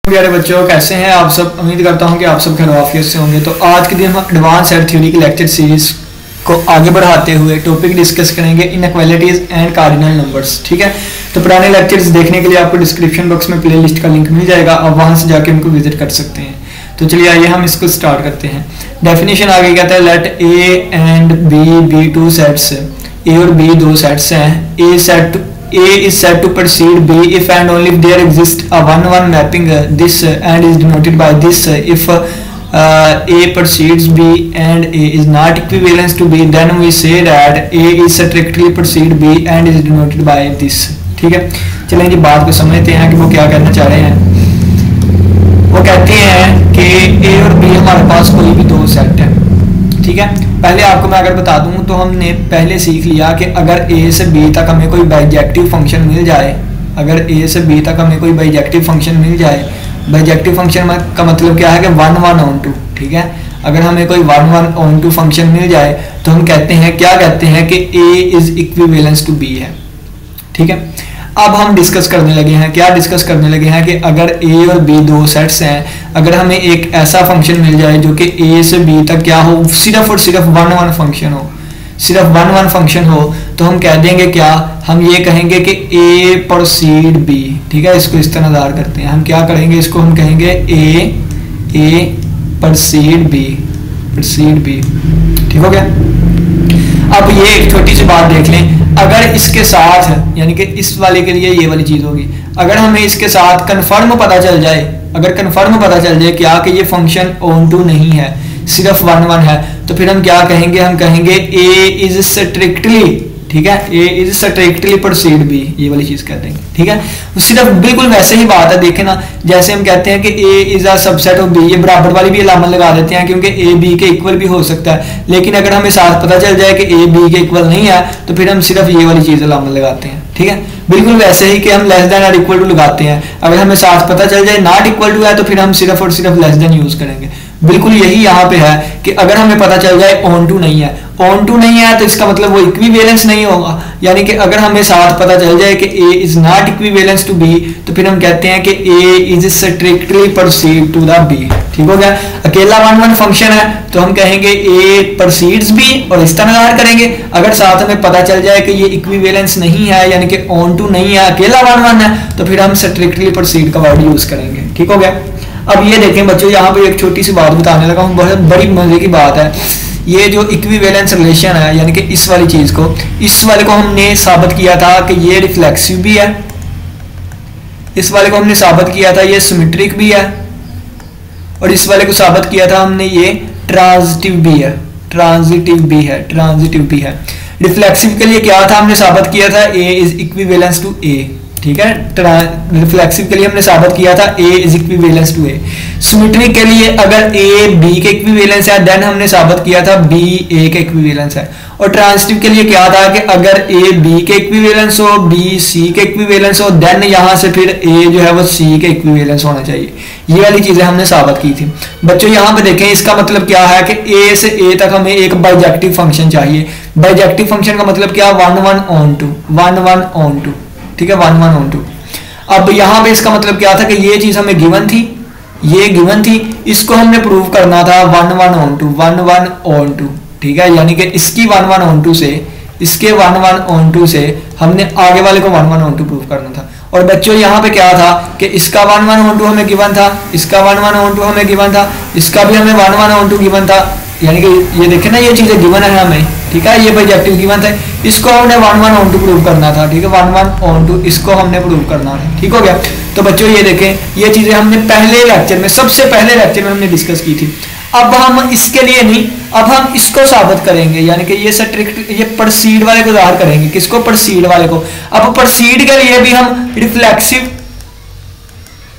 प्यारे बच्चों, कैसे हैं आप सब। उम्मीद करता हूं कि आप सब खैरियत से होंगे। तो आज के दिन हम एडवांस सेट थ्योरी की लेक्चर सीरीज को आगे बढ़ाते हुए टॉपिक डिस्कस करेंगे इनइक्वालिटीज एंड कार्डिनल नंबर्स। ठीक है, तो पुराने लेक्चर्स देखने के लिए आपको डिस्क्रिप्शन बॉक्स में प्लेलिस्ट का लिंक मिल जाएगा, आप वहां से जाके उनको विजिट कर सकते हैं। तो चलिए आइए हम इसको स्टार्ट करते हैं। डेफिनेशन आगे कहता है let A and B two sets. A और बी दो सेट्स हैं। A is said to precede B if and only if there exists a 1-1 mapping this and is denoted by this. If A precedes B and A is not equivalent to B, then we say that A is strictly precede B and is denoted by this. ठीक है, चलें जी बात को समझते हैं कि वो क्या कहना चाह रहे हैं। वो कहते हैं कि A और B हमारे पास कोई भी दो सेट है। ठीक है, पहले आपको मैं अगर बता दूं तो हमने पहले सीख लिया कि अगर ए से बी तक हमें कोई बाइजेक्टिव फंक्शन मिल जाए, अगर ए से बी तक हमें कोई बाइजेक्टिव फंक्शन मिल जाए, बाइजेक्टिव फंक्शन का मतलब क्या है कि 1-1 ऑन 2। ठीक है, अगर हमें कोई 1-1 ऑन 2 फंक्शन मिल जाए तो हम कहते हैं, क्या कहते हैं कि A is equivalence to B है। ठीक है, अब हम डिस्कस करने लगे हैं, क्या डिस्कस करने लगे हैं कि अगर ए और बी दो सेट्स हैं, अगर हमें एक ऐसा फंक्शन मिल जाए जो कि ए से बी तक क्या हो, सिर्फ और सिर्फ 1-1 फंक्शन हो, सिर्फ 1-1 फंक्शन हो, तो हम कह देंगे क्या, हम ये कहेंगे कि ए प्रोसीड बी। ठीक है, इसको इस तरह दार करते हैं, हम क्या करेंगे, इसको हम कहेंगे ए प्रोसीड बी, प्रोसीड बी। ठीक हो गया। अब ये एक छोटी सी बात देख लें, अगर इसके साथ यानी कि इस वाले के लिए ये वाली चीज होगी, अगर हमें इसके साथ कन्फर्म पता चल जाए, अगर कन्फर्म पता चल जाए क्या कि ये फंक्शन ऑन टू नहीं है, सिर्फ 1-1 है, तो फिर हम क्या कहेंगे, हम कहेंगे ए इज स्ट्रिक्टली, ठीक है, A is strictly proceed B, ये वाली चीज कहते हैं। ठीक है, सिर्फ बिल्कुल वैसे ही बात है। देखे ना, जैसे हम कहते हैं कि A is a subset of B, ये बराबर वाली भी अलामत लगा देते हैं क्योंकि ए बी के इक्वल भी हो सकता है, लेकिन अगर हमें साथ पता चल जाए कि ए बी के इक्वल नहीं है तो फिर हम सिर्फ ये वाली चीज अलामत लगाते हैं। ठीक है, बिल्कुल वैसे ही कि हम लेस देन और इक्वल टू लगाते हैं, अगर हमें साथ पता चल जाए नॉट इक्वल टू है तो फिर हम सिर्फ और सिर्फ लेस देन यूज करेंगे। बिल्कुल यही यहाँ पे है कि अगर हमें पता चल जाए ऑन टू नहीं है, ऑन टू नहीं है तो इसका मतलब वो इक्विवेलेंस नहीं होगा, यानी कि अगर हमें साथ पता चल जाए कि A is not equivalence to B तो फिर हम कहते हैं कि A is strictly proceed to the B. ठीक हो गया। अकेला 1-1 फंक्शन है तो हम कहेंगे ए प्रोसीड्स बी और इस तरह करेंगे। अगर साथ हमें पता चल जाए कि ये इक्विवेलेंस नहीं है यानी कि ऑन टू नहीं है, अकेला 1-1 है, तो फिर हम स्ट्रिक्टली प्रोसीड का वर्ड यूज करेंगे। ठीक हो गया। अब ये देखें बच्चों, यहाँ पे एक छोटी सी बात बताने लगा हूँ, बहुत बड़ी मजे की बात है। ये जो इक्विवेलेंस रिलेशन है यानी कि इस वाली चीज को, इस वाले को हमने साबित किया था कि ये रिफ्लेक्सिव भी है, इस वाले को हमने साबित किया था ये सिमेट्रिक भी है, और इस वाले को साबित किया था हमने ये ट्रांजिटिव भी है, ट्रांजिटिव भी है, ट्रांजिटिव भी है। रिफ्लेक्सिव के लिए क्या था, हमने साबित किया था A is equivalence to A. ठीक है, रिफ्लेक्सिव के लिए हमने साबित किया था A is equivalence to A. Symmetric के लिए अगर ए बी के इक्विवेलेंस है देन हमने साबित किया था बी ए के इक्विवेलेंस है, और ट्रांजिटिव के लिए क्या था कि अगर ए बी के इक्विवेलेंस हो, बी सी के इक्विवेलेंस हो, देन यहां से फिर ए जो है वो सी के इक्विवेलेंस होना चाहिए। ये वाली चीजें हमने साबित की थी। बच्चों यहाँ पे देखें, इसका मतलब क्या है कि ए से ए तक हमें एक बाइजेक्टिव फंक्शन चाहिए। बाइजेक्टिव फंक्शन का मतलब क्या, 1-1 ऑन 2, 1-1 ऑन 2। ठीक है, 1-1 ऑन 2। अब यहाँ पे इसका मतलब क्या था कि ये चीज हमें गिवन थी, ये गिवन थी, इसको हमने प्रूव करना था 1-1 ऑन 2, 1-1 ऑन 2। ठीक है, यानी कि इसकी 1-1 ऑन 2 से, इसके 1-1 ऑन 2 से हमने आगे वाले को 1-1 ऑन 2 प्रूव करना था। और बच्चों यहाँ पे क्या था कि इसका 1-1 ऑन 2 हमें गिवन था, इसका 1-1 ऑन 2 हमें गिवन था, इसका भी हमें 1-1 ऑन 2 गिवन था, यानी कि ये देखें ना, ये चीजें गिवन है हमें। ठीक है, ये बाइजेक्टिव गिवन था, इसको हमने 1-1 ऑन 2 प्रूव करना था। ठीक है, 1-1 ऑन 2 इसको हमने प्रूव करना था। ठीक हो गया। तो बच्चों ये देखें, ये चीजें हमने पहले लेक्चर में, सबसे पहले लेक्चर में हमने डिस्कस की थी। अब हम इसके लिए नहीं, अब हम इसको साबित करेंगे, यानी कि ये स्ट्रिक्ट, ये प्रोसीड वाले को ज़ाहिर करेंगे। किसको, प्रोसीड वाले को। अब प्रोसीड के लिए भी हम रिफ्लेक्सिव,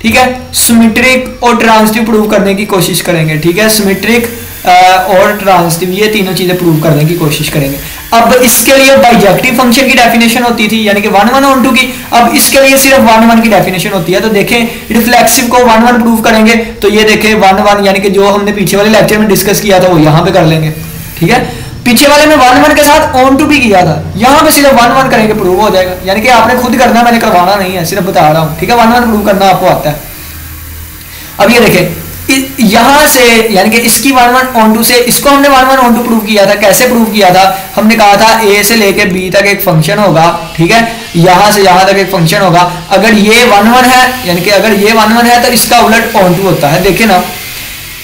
ठीक है, सिमेट्रिक और ट्रांजिटिव प्रूव करने की कोशिश करेंगे। ठीक है, सिमेट्रिक और ट्रांजिटिव, ये तीनों चीजें प्रूव करने की कोशिश करेंगे। अब इसके लिए बाइजेक्टिव फंक्शन की डेफिनेशन होती थी यानी कि 1-1 ऑन 2 की, अब इसके लिए सिर्फ 1-1 की डेफिनेशन होती है। तो देखें, रिफ्लेक्सिव को 1-1 प्रूव करेंगे तो ये देखें 1-1 यानी कि जो हमने पीछे वाले लेक्चर में डिस्कस किया था वो यहाँ पे कर लेंगे। ठीक है, पीछे वाले में 1-1 के साथ ऑन 2 भी किया था, यहाँ पे सिर्फ 1-1 करेंगे प्रूव हो जाएगा, यानी कि आपने खुद करना, मैंने करवाना नहीं है, सिर्फ बता रहा हूँ। ठीक है, 1-1 प्रूव करना आपको आता है। अब ये देखें यहां से यानी कि इसकी 1 1 ऑन टू से इसको हमने 1 1 ऑन टू प्रूव किया था। कैसे प्रूव किया था? हमने कहा था ए से लेके बी तक एक फंक्शन होगा, ठीक है, यहां से यहां तक एक फंक्शन होगा। अगर ये 1 1 है यानी कि अगर ये 1 1 है तो इसका उलट ऑन टू होता है। देखिए ना,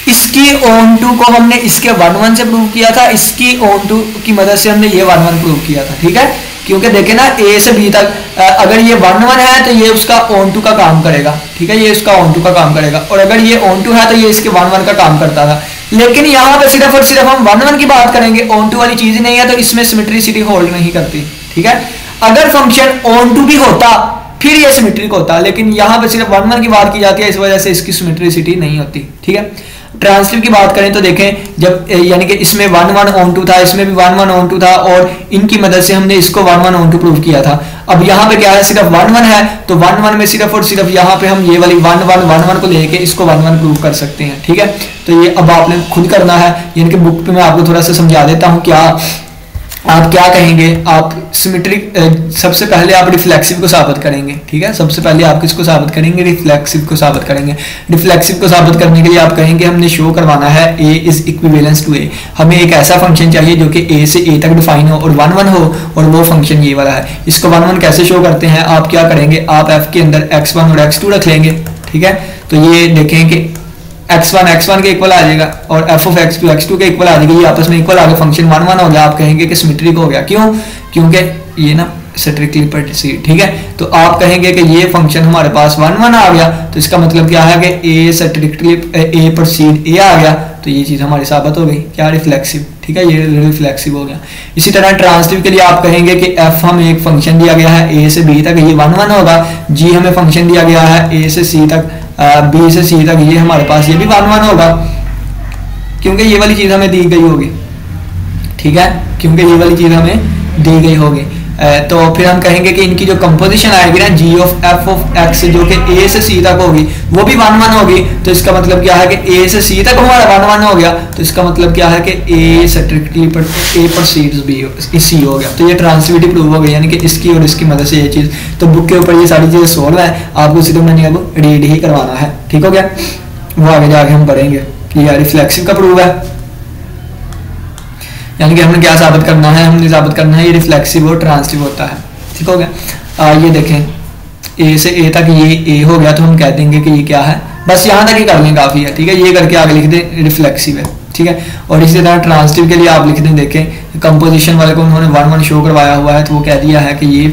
इसकी ऑन टू को हमने इसके 1 1 से प्रूव किया था, इसकी ऑन टू की मदद से हमने ये 1 1 प्रूव किया था, ठीक है। क्योंकि देखे ना ए से बी तक अगर ये 1 1 है तो ये उसका ऑन टू का काम करेगा, ठीक है, ये उसका ऑन टू का काम करेगा, और अगर ये ऑन टू है तो ये इसके 1 1 का काम करता था। लेकिन यहाँ पे सिर्फ और सिर्फ हम 1 1 की बात करेंगे, ऑन टू वाली चीज ही नहीं है, तो इसमें सिमेट्रिसिटी होल्ड नहीं करती, ठीक है। अगर फंक्शन ऑन टू भी होता फिर ये सिमेट्रिक होता, लेकिन यहाँ पे सिर्फ 1 1 की बात की जाती है, इस वजह से इसकी सिमेट्रिसिटी नहीं होती, ठीक है। ट्रांसलेट की बात करें तो देखें, जब यानी कि इसमें 1 1 ऑन टू था, इसमें भी 1 1 ऑन टू था, और इनकी मदद से हमने इसको 1 1 ऑन टू प्रूव किया था। अब यहाँ पे क्या है, सिर्फ 1 1 है, तो 1 1 में सिर्फ और सिर्फ यहाँ पे हम ये वाली 1 1 1 1 को लेके इसको 1 1 प्रूव कर सकते हैं, ठीक है। तो ये अब आपने खुद करना है, यानी कि बुक पे मैं आपको थोड़ा सा समझा देता हूँ क्या आप क्या कहेंगे। आप सिमेट्रिक सबसे पहले आप रिफ्लेक्सिव को साबित करेंगे, ठीक है। सबसे पहले आप किसको साबित करेंगे? रिफ्लेक्सिव को साबित करेंगे। रिफ्लेक्सिव को साबित करने के लिए आप कहेंगे हमने शो करवाना है a is equivalence to a। हमें एक ऐसा फंक्शन चाहिए जो कि a से a तक डिफाइन हो और 1 1 हो, और वो फंक्शन ये वाला है। इसको 1 1 कैसे शो करते हैं? आप क्या करेंगे, आप f के अंदर x1 और x2 रख लेंगे, ठीक है। तो ये देखें कि x1 के इक्वल आ जाएगा और f ऑफ x2 x2 के इक्वल आ जाएगा, ये आपस में इक्वल आ गया, फंक्शन 1 1 हो गया। आप कहेंगे कि सिमेट्रिक हो गया, क्यों? क्योंकि ये ना स्ट्रिक्टली प्रोसीड, ठीक है। तो आप कहेंगे कि ये फंक्शन हमारे पास 1 1 आ गया, तो इसका मतलब क्या है कि a strictly a proceed a आ गया, तो ये चीज हमारी साबित हो गई, क्या? रिफ्लेक्सिव, ठीक है, ये रिफ्लेक्सिव हो गया। इसी तरह ट्रांसटिव के लिए आप कहेंगे कि f हमें एक फंक्शन दिया गया है a से b तक, ये 1 1 होगा। g हमें फंक्शन दिया गया है a से c तक, b से c तक, ये हमारे पास ये भी 1 1 होगा, क्योंकि ये वाली चीज हमें दी गई होगी, ठीक है, क्योंकि ये वाली चीज हमें दी गई होगी। तो फिर हम कहेंगे कि इनकी जो कंपोजिशन आएगी ना g of f of x जो कि a से c तक होगी, वो भी 1 1 होगी। तो इसका मतलब क्या है कि a से c तक हमारा 1 1 हो गया, तो इसका मतलब क्या है कि a स्ट्रिक्टली पर a प्रोसीड्स b c हो गया। तो ये ट्रांसिटिविटी प्रूव हो गई, यानी कि इसकी और इसकी मदद से ये चीज। तो बुक के ऊपर ये सारी चीजें सोल्व है, आपको सिर्फ मैंने अब रीड ही करवाना है, ठीक हो गया। वो आगे जाके हम पढ़ेंगे। ये रिफ्लेक्सिव का प्रूव है, यानी कि हमने क्या साबित करना है? हमने साबित करना है ये रिफ्लेक्सिव और ट्रांसिटिव होता है, ठीक हो गया। ये देखें a से a तक ये a हो गया, तो हम कह देंगे कि ये क्या है, बस यहाँ तक ही कर लें, काफी है, ठीक है। ये करके आगे लिख दें रिफ्लेक्सिव है, ठीक है। और इसी तरह ट्रांसिटिव के लिए आप लिख दें, देखें कंपोजिशन वाले को उन्होंने 1 1 शो करवाया हुआ है, तो वो कह दिया है कि ये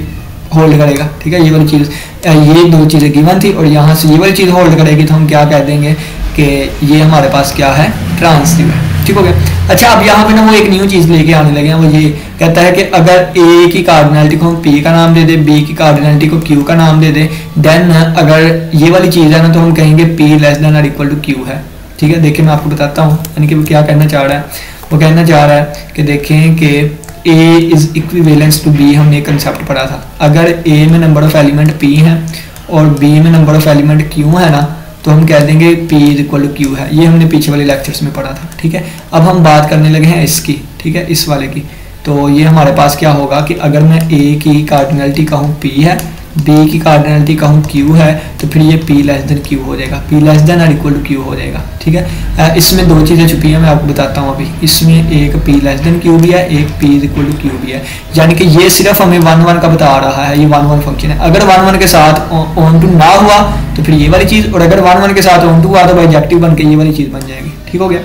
होल्ड करेगा, ठीक है। ये वाली चीज, ये दो चीजें गिवन थी और यहाँ से ये वाली चीज होल्ड करेगी, तो हम क्या कह देंगे कि ये हमारे पास क्या है? ट्रांसिटिव है, ठीक हो गया। अच्छा, अब यहाँ पे ना वो एक न्यू चीज लेके आने लगे हैं, वो ये कहता है कि अगर a की कार्डिनलिटी को हम p का नाम दे दे, b की कार्डिनलिटी को q का नाम दे दे, देन अगर ये वाली चीज है ना, तो हम कहेंगे p लेस देन और इक्वल टू q है, ठीक है। देखिए मैं आपको बताता हूँ, यानी कि वो क्या कहना चाह रहा है। वो कहना चाह रहा है कि देखें कि a is equivalence to b, हमने एक कंसेप्ट पढ़ा था। अगर a में नंबर ऑफ एलिमेंट p है और b में नंबर ऑफ एलिमेंट q है ना, तो हम कह देंगे p is equal to q है। ये हमने पीछे वाले लेक्चर्स में पढ़ा था, ठीक है। अब हम बात करने लगे हैं इसकी, ठीक है, इस वाले की। तो ये हमारे पास क्या होगा कि अगर मैं a की कार्डिनलिटी कहूँ p है, b की कार्डिनलिटी कहूँ q है, तो फिर ये p लेस देन q हो जाएगा, p लेस देन और इक्वल टू q हो जाएगा, ठीक है। इसमें दो चीज़ें छुपी हैं, मैं आपको बताता हूँ अभी। इसमें एक p लेस देन q भी है, एक p is equal to q भी है, यानी कि ये सिर्फ हमें 1 1 का बता रहा है, ये 1 1 फंक्शन है। अगर 1 1 के साथ ऑन टू ना हुआ तो फिर ये वाली चीज़, और अगर 1 1 के साथ ऑन टू हुआ तो बाइजेक्टिव बन के ये वाली चीज़ बन जाएगी, ठीक हो गया।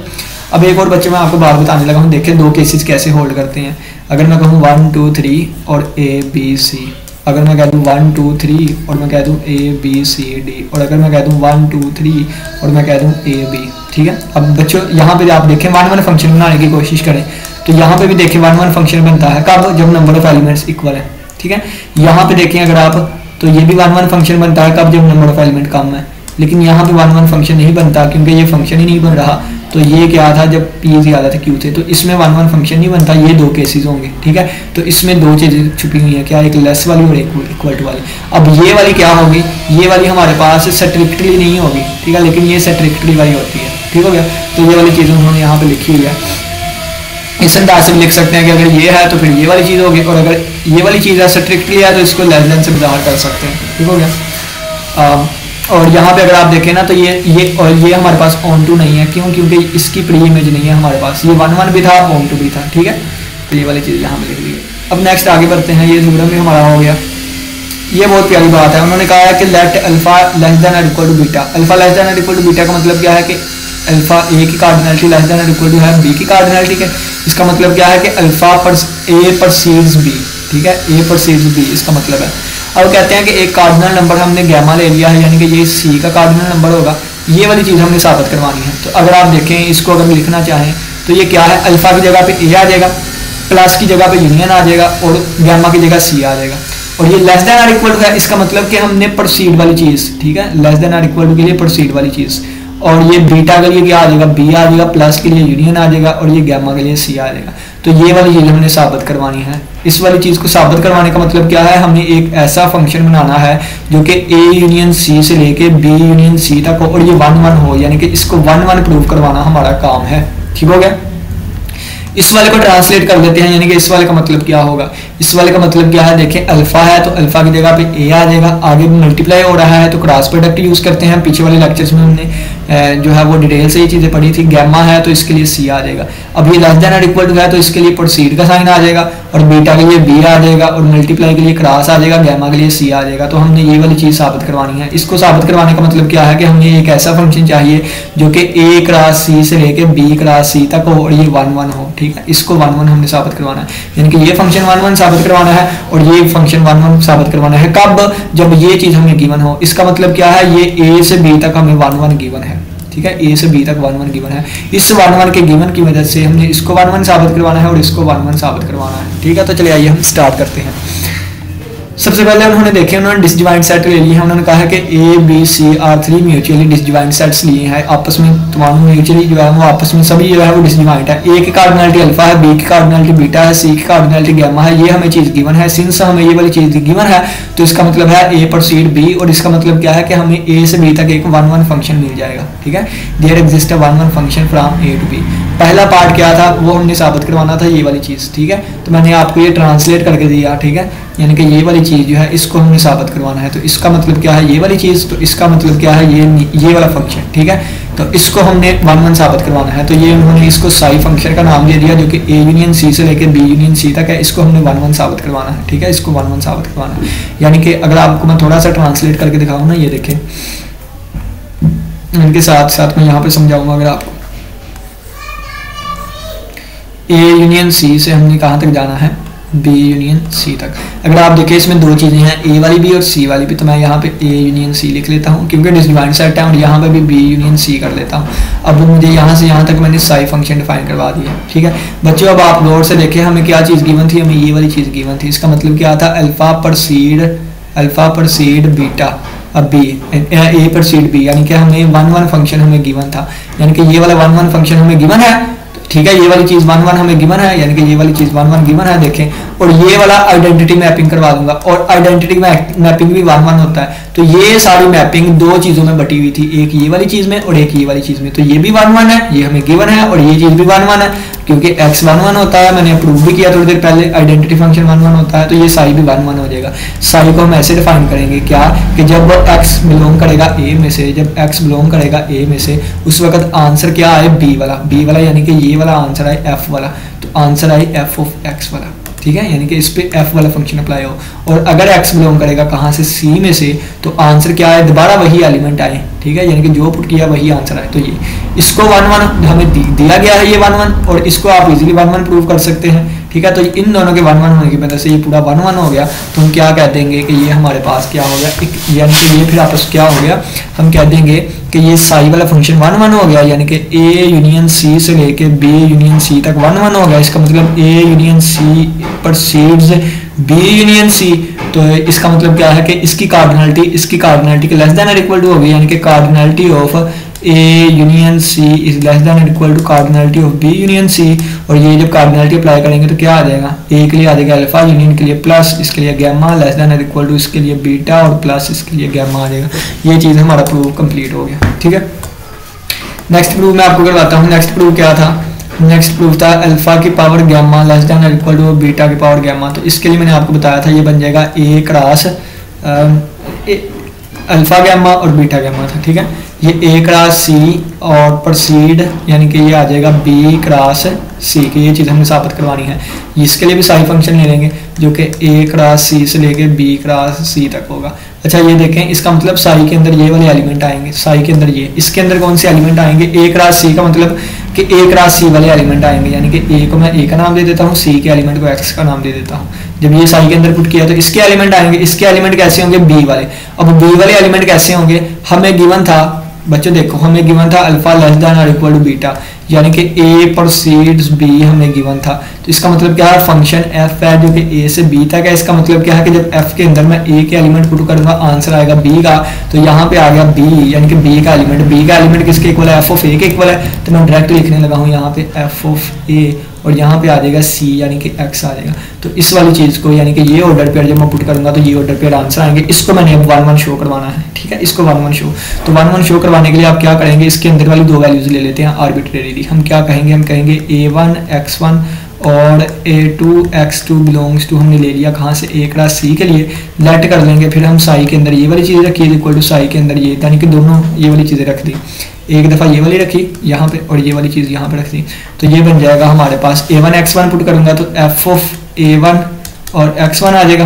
अब एक और बच्चे मैं आपको बात बताने लगा हूँ, देखें दो केसेस कैसे होल्ड करते हैं। अगर मैं कहूँ 1 2 3 और a b c, अगर मैं कह दूँ 1 2 3 और मैं कह दूँ a b c d, और अगर मैं कह दूँ 1 2 3 और मैं कह दूँ a b, ठीक है। अब बच्चों यहाँ पे आप देखें 1 1 फंक्शन बनाने की कोशिश करें, तो यहाँ पे भी देखें 1 1 फंक्शन बनता है कब? जब नंबर ऑफ एलिमेंट्स इक्वल है, ठीक है। यहाँ पे देखें अगर आप, तो ये भी 1 1 फंक्शन बनता है कब? जब नंबर ऑफ एलिमेंट कम है। लेकिन यहाँ पे 1 1 फंक्शन नहीं बनता, क्योंकि ये फंक्शन ही नहीं बन रहा। तो ये क्या था? जब p ज्यादा था q थे, तो इसमें 1 1 फंक्शन नहीं बनता। ये दो केसेस होंगे, ठीक है। तो इसमें दो चीजें छुपी हुई है, क्या? एक लेस वाली और एक इक्वल टू वाली। अब ये वाली क्या होगी? ये वाली हमारे पास स्ट्रिक्टली नहीं होगी, ठीक है, लेकिन ये स्ट्रिक्टली वाली होती है, ठीक हो गया। तो ये वाली चीज़ उन्होंने यहाँ पे लिखी हुई है। इस अंदाज से भी लिख सकते हैं कि अगर ये है तो फिर ये वाली चीज़ होगी, और अगर ये वाली चीज़ है स्ट्रिक्टली है तो इसको लेस देन से बाहर कर सकते हैं, ठीक हो गया। और यहाँ पे अगर आप देखें ना तो ये हमारे पास ऑन टू नहीं है, क्यों? क्योंकि इसकी प्री इमेज नहीं है हमारे पास, ये 1 1 भी था, ऑन टू भी था, ठीक है। तो ये वाली चीज़ यहाँ पे लिख दी है। अब नेक्स्ट आगे बढ़ते हैं, ये थ्योरम भी हमारा हो गया। ये बहुत प्यारी बात है, उन्होंने कहा है कि लेट अल्फा लेस देन और equal to beta. Alpha less than और इक्वल टू बीटा का मतलब क्या है कि अल्फा ए की कार्डिनलिटी लेस देन और इक्वल टू है बी की कार्डिनलिटी के। इसका मतलब क्या है कि अल्फा पर ए परसीड्स बी, ठीक है, ए परसीड्स बी, इसका मतलब है। अब कहते हैं कि एक कार्डिनल नंबर हमने गैमा ले लिया है, यानी कि ये सी का कार्डिनल नंबर होगा। ये वाली चीज़ हमने साबित करवानी है। तो अगर आप देखें इसको, अगर लिखना चाहें तो ये क्या है, अल्फा की जगह पे ए आ जाएगा, प्लस की जगह पे यूनियन आ जाएगा और गैमा की जगह सी आ जाएगा। और ये लेस देन और इक्वल टू है, इसका मतलब कि हमने प्रोसीड वाली चीज़, ठीक है, लेस देन और इक्वल टू के लिए प्रोसीड वाली चीज़, और ये बीटा के लिए क्या आ जाएगा, बी आ जाएगा, प्लस के लिए यूनियन आ जाएगा और ये गैमा के लिए सी आ जाएगा। तो ये वाली चीज़ हमने साबित करवानी है। इस वाली चीज़ को साबित करवाने का मतलब क्या है, हमने एक ऐसा फंक्शन बनाना है जो कि ए यूनियन सी से लेके बी यूनियन सी तक हो और ये 1 1 हो, यानी कि इसको 1 1 प्रूव करवाना हमारा काम है। ठीक हो गया। इस वाले को ट्रांसलेट कर देते हैं, यानी कि इस वाले का मतलब क्या होगा। इस वाले का मतलब क्या है, देखें अल्फा है तो अल्फा की जगह पे ए आ जाएगा, आगे मल्टीप्लाई हो रहा है तो क्रॉस प्रोडक्ट यूज करते हैं। पीछे वाले लेक्चर्स में हमने जो है वो डिटेल से ये चीज़ें पढ़ी थी। गैमा है तो इसके लिए सी आ जाएगा। अब ये लेस देन और इक्वल टू है तो इसके लिए प्रोसीड का साइन आ जाएगा और बीटा के लिए बी आ जाएगा और मल्टीप्लाई के लिए क्रॉस आ जाएगा, गैमा के लिए सी आ जाएगा। तो हमने ये वाली चीज़ साबित करवानी है। इसको साबित करवाने का मतलब क्या है कि हमें एक ऐसा फंक्शन चाहिए जो कि ए क्रॉस सी से लेके बी क्रॉस सी तक हो और ये 1 1 हो। ठीक है, इसको 1 1 हमने साबित करवाना है, यानी कि ये फंक्शन 1 1 साबित करवाना है और ये फंक्शन 1 1 साबित करवाना है। कब? जब ये चीज़ हमें गिवन हो। इसका मतलब क्या है, ये ए से बी तक हमें 1 1 गिवन है। ठीक है, ए से बी तक 1 1 गिवन है। इस 1 1 के गिवन की मदद से हमने इसको 1 1 साबित करवाना है और इसको 1 1 साबित करवाना है। ठीक है, तो चलिए आइए हम स्टार्ट करते हैं। सबसे पहले उन्होंने देखे, उन्होंने डिसजॉइंट सेट ले लिए हैं। उन्होंने कहा है कि A B C are 3 mutually disjoint sets लिए हैं, आपस में तमाम म्यूचुअली जो है वो आपस में सभी जो है वो डिसजॉइंट है। ए की कार्डिनलिटी अल्फा है, बी की कार्डिनलिटी बीटा है, सी की कार्डिनलिटी गैमा है। ये हमें चीज़ गिवन है। सिंस हमें ये वाली चीज़ गिवन है तो इसका मतलब है ए प्रोसीड बी, और इसका मतलब क्या है कि हमें ए से बी तक एक 1 1 फंक्शन मिल जाएगा। ठीक है, there exist a 1 1 function from A to B. पहला पार्ट क्या था, वो हमने साबित करवाना था, ये वाली चीज़। ठीक है, तो मैंने आपको ये ट्रांसलेट करके दिया। ठीक है, यानी कि ये वाली चीज़ जो है इसको हमने साबित करवाना है। तो इसका मतलब क्या है, ये वाली चीज़, तो इसका मतलब क्या है, ये वाला फंक्शन। ठीक है, तो इसको हमने 1 1 साबित करवाना है। तो ये उन्होंने इसको साई फंक्शन का नाम दे दिया जो कि ए यूनियन सी से लेकर बी यूनियन सी तक है। इसको हमने 1 1 साबित करवाना है। ठीक है, इसको 1 1 साबित करवाना है। यानी कि अगर आपको मैं थोड़ा सा ट्रांसलेट करके दिखाऊँ ना, ये देखें, इनके साथ साथ मैं यहाँ पे समझाऊंगा। अगर आपको ए यूनियन सी से हमने कहाँ तक जाना है, बी यूनियन सी तक। अगर आप देखें इसमें दो चीज़ें हैं, ए वाली भी और सी वाली भी, तो मैं यहाँ पे ए यूनियन सी लिख लेता हूँ क्योंकि डिसजॉइंट सेट है, और यहाँ पे भी बी यूनियन सी कर लेता हूँ। अब मुझे यहाँ से यहाँ तक मैंने साई फंक्शन डिफाइन करवा दिया। ठीक है बच्चों, अब आप गौर से देखें हमें क्या चीज़ गिवन थी, हमें ये वाली चीज़ गिवन थी। इसका मतलब क्या था, अल्फा परसीड बीटा, अब बी ए परसीड बी, यानी कि हमें 1 1 फंक्शन हमें गिवन था, यानी कि ये वाला 1 1 फंक्शन हमें गिवन है। ठीक है, ये वाली चीज़ 1 1 हमें गिवन है, यानी कि ये वाली चीज़ 1 1 गिवन है। देखें, और ये वाला आइडेंटिटी मैपिंग करवा दूंगा, और आइडेंटिटी मैपिंग भी 1 1 होता है। तो ये सारी मैपिंग दो चीज़ों में बटी हुई थी, एक ये वाली चीज़ में और एक ये वाली चीज़ में। तो ये भी 1 1 है, ये हमें गिवन है, और ये चीज़ भी 1 1 है क्योंकि x 1 1 होता है। मैंने प्रूव भी किया थोड़ी देर पहले, आइडेंटिटी फंक्शन 1 1 होता है, तो ये साई भी 1 1 हो जाएगा। साई को हम ऐसे डिफाइन करेंगे क्या, कि जब x बिलोंग करेगा ए में से, जब x बिलोंग करेगा ए में से, उस वक्त आंसर क्या आए, बी वाला, यानी कि ये वाला आंसर आए f वाला, तो आंसर आए f ऑफ x वाला। ठीक है, यानी कि इस पे f वाला फंक्शन अप्लाई हो। और अगर x बिलोंग करेगा कहाँ से, c में से, तो आंसर क्या आए, दोबारा वही एलिमेंट आए। ठीक है, यानी कि जो पुट किया वही आंसर आए। तो ये इसको 1 1 हमें दिया गया है, ये 1 1, और इसको आप इजीली 1 1 प्रूव कर सकते हैं। ठीक है, तो इन दोनों के 1 1 होने की वजह से ये पूरा 1 1 हो गया। तो हम क्या कह देंगे कि ये हमारे पास क्या हो गया, यानी कि ये फिर आपस क्या हो गया, हम कह देंगे कि ये साई वाला फंक्शन 1 1 हो गया, यानी कि ए यूनियन सी से लेके बी यूनियन सी तक 1 1 हो गया। इसका मतलब A union C precedes B union C. तो इसका मतलब क्या है कि इसकी कार्डिनलिटी के लेस देन और इक्वल टू होगी, यानी कि cardinality of A union C is less than और equal to cardinality of B union C. और ये जब कार्डिनलिटी अप्लाई करेंगे तो क्या आ जाएगा, ए के लिए आ जाएगा अल्फा, यूनियन के लिए प्लस, इसके लिए गैमा, लेस देन और इक्वल टू इसके लिए बीटा, और प्लस इसके लिए गैमा आ जाएगा। ये चीज़ हमारा प्रूफ कंप्लीट हो गया। ठीक है, नेक्स्ट प्रूफ मैं आपको करवाता हूँ। नेक्स्ट प्रूफ क्या था, नेक्स्ट प्रूफ था अल्फा की पावर गैमा लेस देन और इक्वल टू बीटा की पावर गैमा। तो इसके लिए मैंने आपको बताया था ये बन जाएगा ए क्रॉस अल्फा गैमा और बीटा गैमा था, ठीक है। ये ए क्रॉस सी और प्रोसीड यानी कि ये आ जाएगा बी क्रॉस सी की, ये चीज़ हमें साबित करवानी है। इसके लिए भी साई फंक्शन ले लेंगे जो कि ए क्रॉस सी से लेके बी क्रॉस सी तक होगा। अच्छा ये देखें, इसका मतलब साई के अंदर ये वाले एलिमेंट आएंगे, साई के अंदर ये, इसके अंदर कौन से एलिमेंट आएंगे, ए क्रॉस सी का मतलब कि ए क्रॉस सी वाले एलिमेंट आएंगे, यानी कि ए को मैं ए का नाम दे देता हूँ, सी के एलिमेंट को एक्स का नाम दे देता हूँ। जब ये साई के अंदर पुट किया तो इसके एलिमेंट आएंगे, इसके एलिमेंट कैसे होंगे, बी वाले। अब बी वाले एलिमेंट कैसे होंगे, हमें गिवन था बच्चों, देखो हमें गिवन था अल्फा लेस देन और इक्वल टू बीटा, यानी कि ए प्रोसीड्स बी हमें गिवन था। तो इसका मतलब क्या है, फंक्शन एफ है जो कि ए से बी तक है। इसका मतलब क्या है कि जब एफ के अंदर मैं ए के एलिमेंट पुट करूंगा आंसर आएगा बी का, तो यहाँ पे आ गया बी, यानी कि बी का एलिमेंट किसके इक्वल है, एफ ऑफ ए के इक्वल है। तो मैं डायरेक्ट लिखने लगा हूँ यहाँ पे एफ ऑफ ए, और यहाँ पे आ जाएगा सी यानी कि एक्स आ जाएगा। तो इस वाली चीज़ को यानी कि ये ऑर्डर पेयर जब मैं पुट करूंगा तो ये ऑर्डर पेयर आंसर आएंगे। इसको मैंने अब 1 1 शो करवाना है, ठीक है, इसको 1 1 शो। तो 1 1 शो करवाने के लिए आप क्या करेंगे, इसके अंदर वाली दो वैल्यूज ले लेते हैं आर्बिट्रेरीली। हम क्या कहेंगे, हम कहेंगे a1 x1 और a2 x2 बिलोंग्स टू, हमने ले लिया कहाँ से, ए क्रॉस सी के लिए, लेट कर लेंगे। फिर हम साई के अंदर ये वाली चीज़ रखी इक्वल टू साई के अंदर ये, यानी कि दोनों ये वाली चीज़ें रख दी, एक दफ़ा ये वाली रखी यहाँ पे और ये वाली चीज़ यहाँ पे रख दी। तो ये बन जाएगा हमारे पास a1 x1 पुट करूँगा तो f ऑफ a1 और x1 आ जाएगा,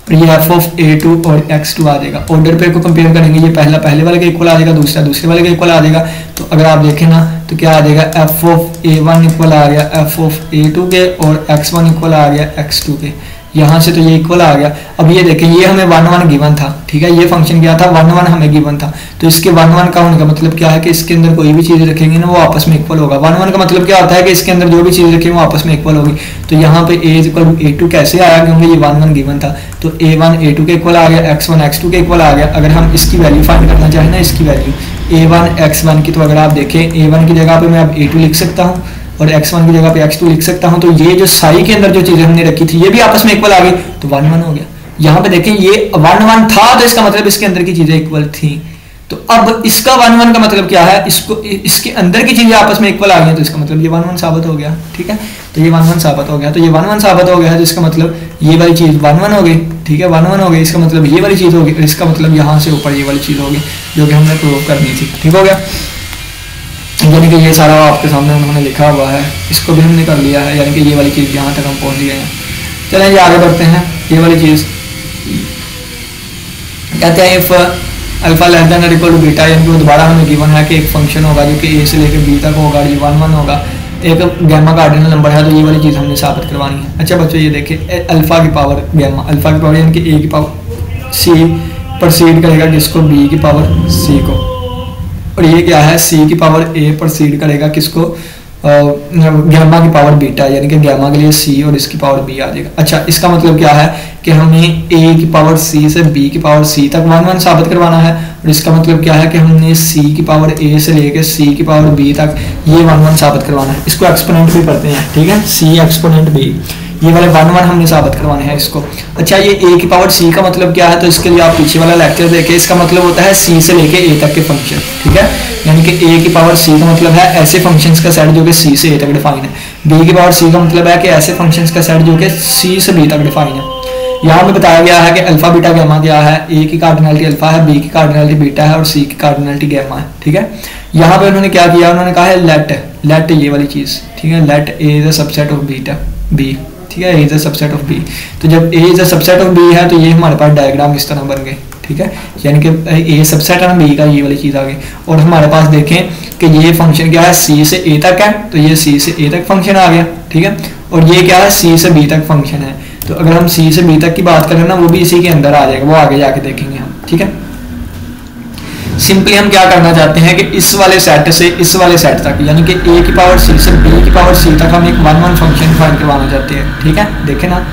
और ये f ऑफ a2 और x2 आ जाएगा। ऑर्डर पेयर को कंपेयर करेंगे, ये पहला पहले वाले के इक्वल आ जाएगा, दूसरा दूसरे वाले के इक्वल आ जाएगा। तो अगर आप देखें ना तो क्या आ जाएगा, f ऑफ a1 इक्वल आ गया f ऑफ a2 के, और x1 इक्वल आ गया x2 के, यहाँ से तो ये इक्वल आ गया। अब ये देखें, ये हमें 1 1 गिवन था, ठीक है, ये फंक्शन क्या था 1 1 हमें गिवन था। तो इसके 1 1 का होने का मतलब क्या है कि इसके अंदर कोई भी चीज़ रखेंगे ना वो आपस में इक्वल होगा। 1 1 का मतलब क्या होता है कि इसके अंदर जो भी चीज़ रखेंगे वो आपस में इक्वल होगी। तो यहाँ पे a इक्वल टू a2 कैसे आया, क्योंकि ये 1 1 गिवन था। तो a1 a2 के इक्वल आ गया, x1 x2 के इक्वल आ गया। अगर हम इसकी वैल्यू फाइंड करना चाहें ना, इसकी वैल्यू a1 x1 की, तो अगर आप देखें a1 की जगह पे मैं अब a2 लिख सकता हूँ और x1 की जगह पे x2 लिख सकता हूं। तो ये जो साई के अंदर जो चीजें हमने रखी थी ये भी आपस में इक्वल आ गई, तो 1 1 हो गया। यहाँ पे देखें ये 1 1 था, तो इसका मतलब इसके अंदर की चीजें इक्वल थी। तो अब इसका 1 1 का मतलब क्या है, इसको इसके अंदर की चीजें आपस में इक्वल आ गई, तो इसका मतलब ये 1 1 साबित हो गया, ठीक है। तो ये 1 1 साबित हो गया, तो ये 1 1 साबित हो गया है, तो इसका मतलब ये वाली चीज 1 1 हो गई, ठीक है, 1 1 हो गई। इसका मतलब ये वाली चीज होगी, इसका मतलब यहाँ से ऊपर ये वाली चीज होगी जो कि हमने प्रूव करनी थी, ठीक हो गया। यानी कि ये सारा आपके सामने उन्होंने लिखा हुआ है, इसको भी हमने कर लिया है, यानी कि ये वाली चीज़ यहाँ तक हम पहुँच गए हैं। चलें ये आगे बढ़ते हैं। ये वाली चीज़ कहते हैं इफ अल्फा लेस देन और इक्वल टू बीटा, यानी कि वो दोबारा हमें गिवन है कि एक फंक्शन होगा जो कि ए से लेकर बी तक होगा, ये 1 1 होगा, एक गैमा कार्डिनल नंबर है, तो ये वाली चीज़ हमने साबित करवानी है। अच्छा बच्चों ये देखिए, अल्फा की पावर गैमा, अल्फा की पावर यानी कि ए की पावर सी प्रोसीड करेगा किसको, बी की पावर सी को, और ये क्या है, सी की पावर ए प्रोसीड करेगा किसको, गैमा की पावर बीटा, यानी कि गैमा के लिए सी और इसकी पावर बी आ जाएगा। अच्छा इसका मतलब क्या है कि हमें ए की पावर सी से बी की पावर सी तक 1 1 साबित करवाना है, और इसका मतलब क्या है कि हमने सी की पावर ए से लेकर सी की पावर बी तक ये 1 1 साबित करवाना है। इसको एक्सपोनेंट भी करते हैं, ठीक है, सी एक्सपोनेंट बी, ये वाले 1 1 हमने साबित करवाने हैं इसको। अच्छा ये ए की पावर सी का मतलब क्या है, तो इसके लिए आप पीछे वाला लेक्चर देखें। इसका मतलब होता है सी से लेके ए तक के फंक्शन, ठीक है, यानी कि ए की पावर सी का मतलब है ऐसे फंक्शंस का सेट जो कि सी से ए तक डिफाइन है। बी की पावर सी का मतलब है कि ऐसे फंक्शंस का सेट जो कि सी से बी तक डिफाइन है। यहाँ में बताया गया है कि अल्फा बीटा गैमा क्या है, ए की कार्डिनलिटी अल्फा है, बी की कार्डिनलिटी बीटा है और सी की कार्डिनलिटी गैमा है, ठीक है। यहाँ पे उन्होंने क्या किया, उन्होंने कहा है लेट ये वाली चीज, ठीक है, let A is a subset of beta B, ठीक है, A is a subset of B. तो जब A is a subset of B है तो ये हमारे पास डायग्राम इस तरह बन गए, ठीक है, यानी कि ए सबसेट है बी का, ये वाली चीज आ गई। और हमारे पास देखें कि ये फंक्शन क्या है, सी से ए तक है, तो ये सी से ए तक फंक्शन आ गया, ठीक है, और ये क्या है, सी से बी तक फंक्शन है। तो अगर हम सी से बी तक की बात करें ना, वो भी इसी के अंदर आ जाएगा, वो आगे जाके देखेंगे हम, ठीक है। सिंपली हम क्या करना चाहते हैं कि इस वाले सेट से इस वाले सेट तक, यानी कि ए की पावर सी से बी की पावर सी तक हम एक 1 1 फंक्शन फाइंड करवाना चाहते हैं, ठीक है। देखें ना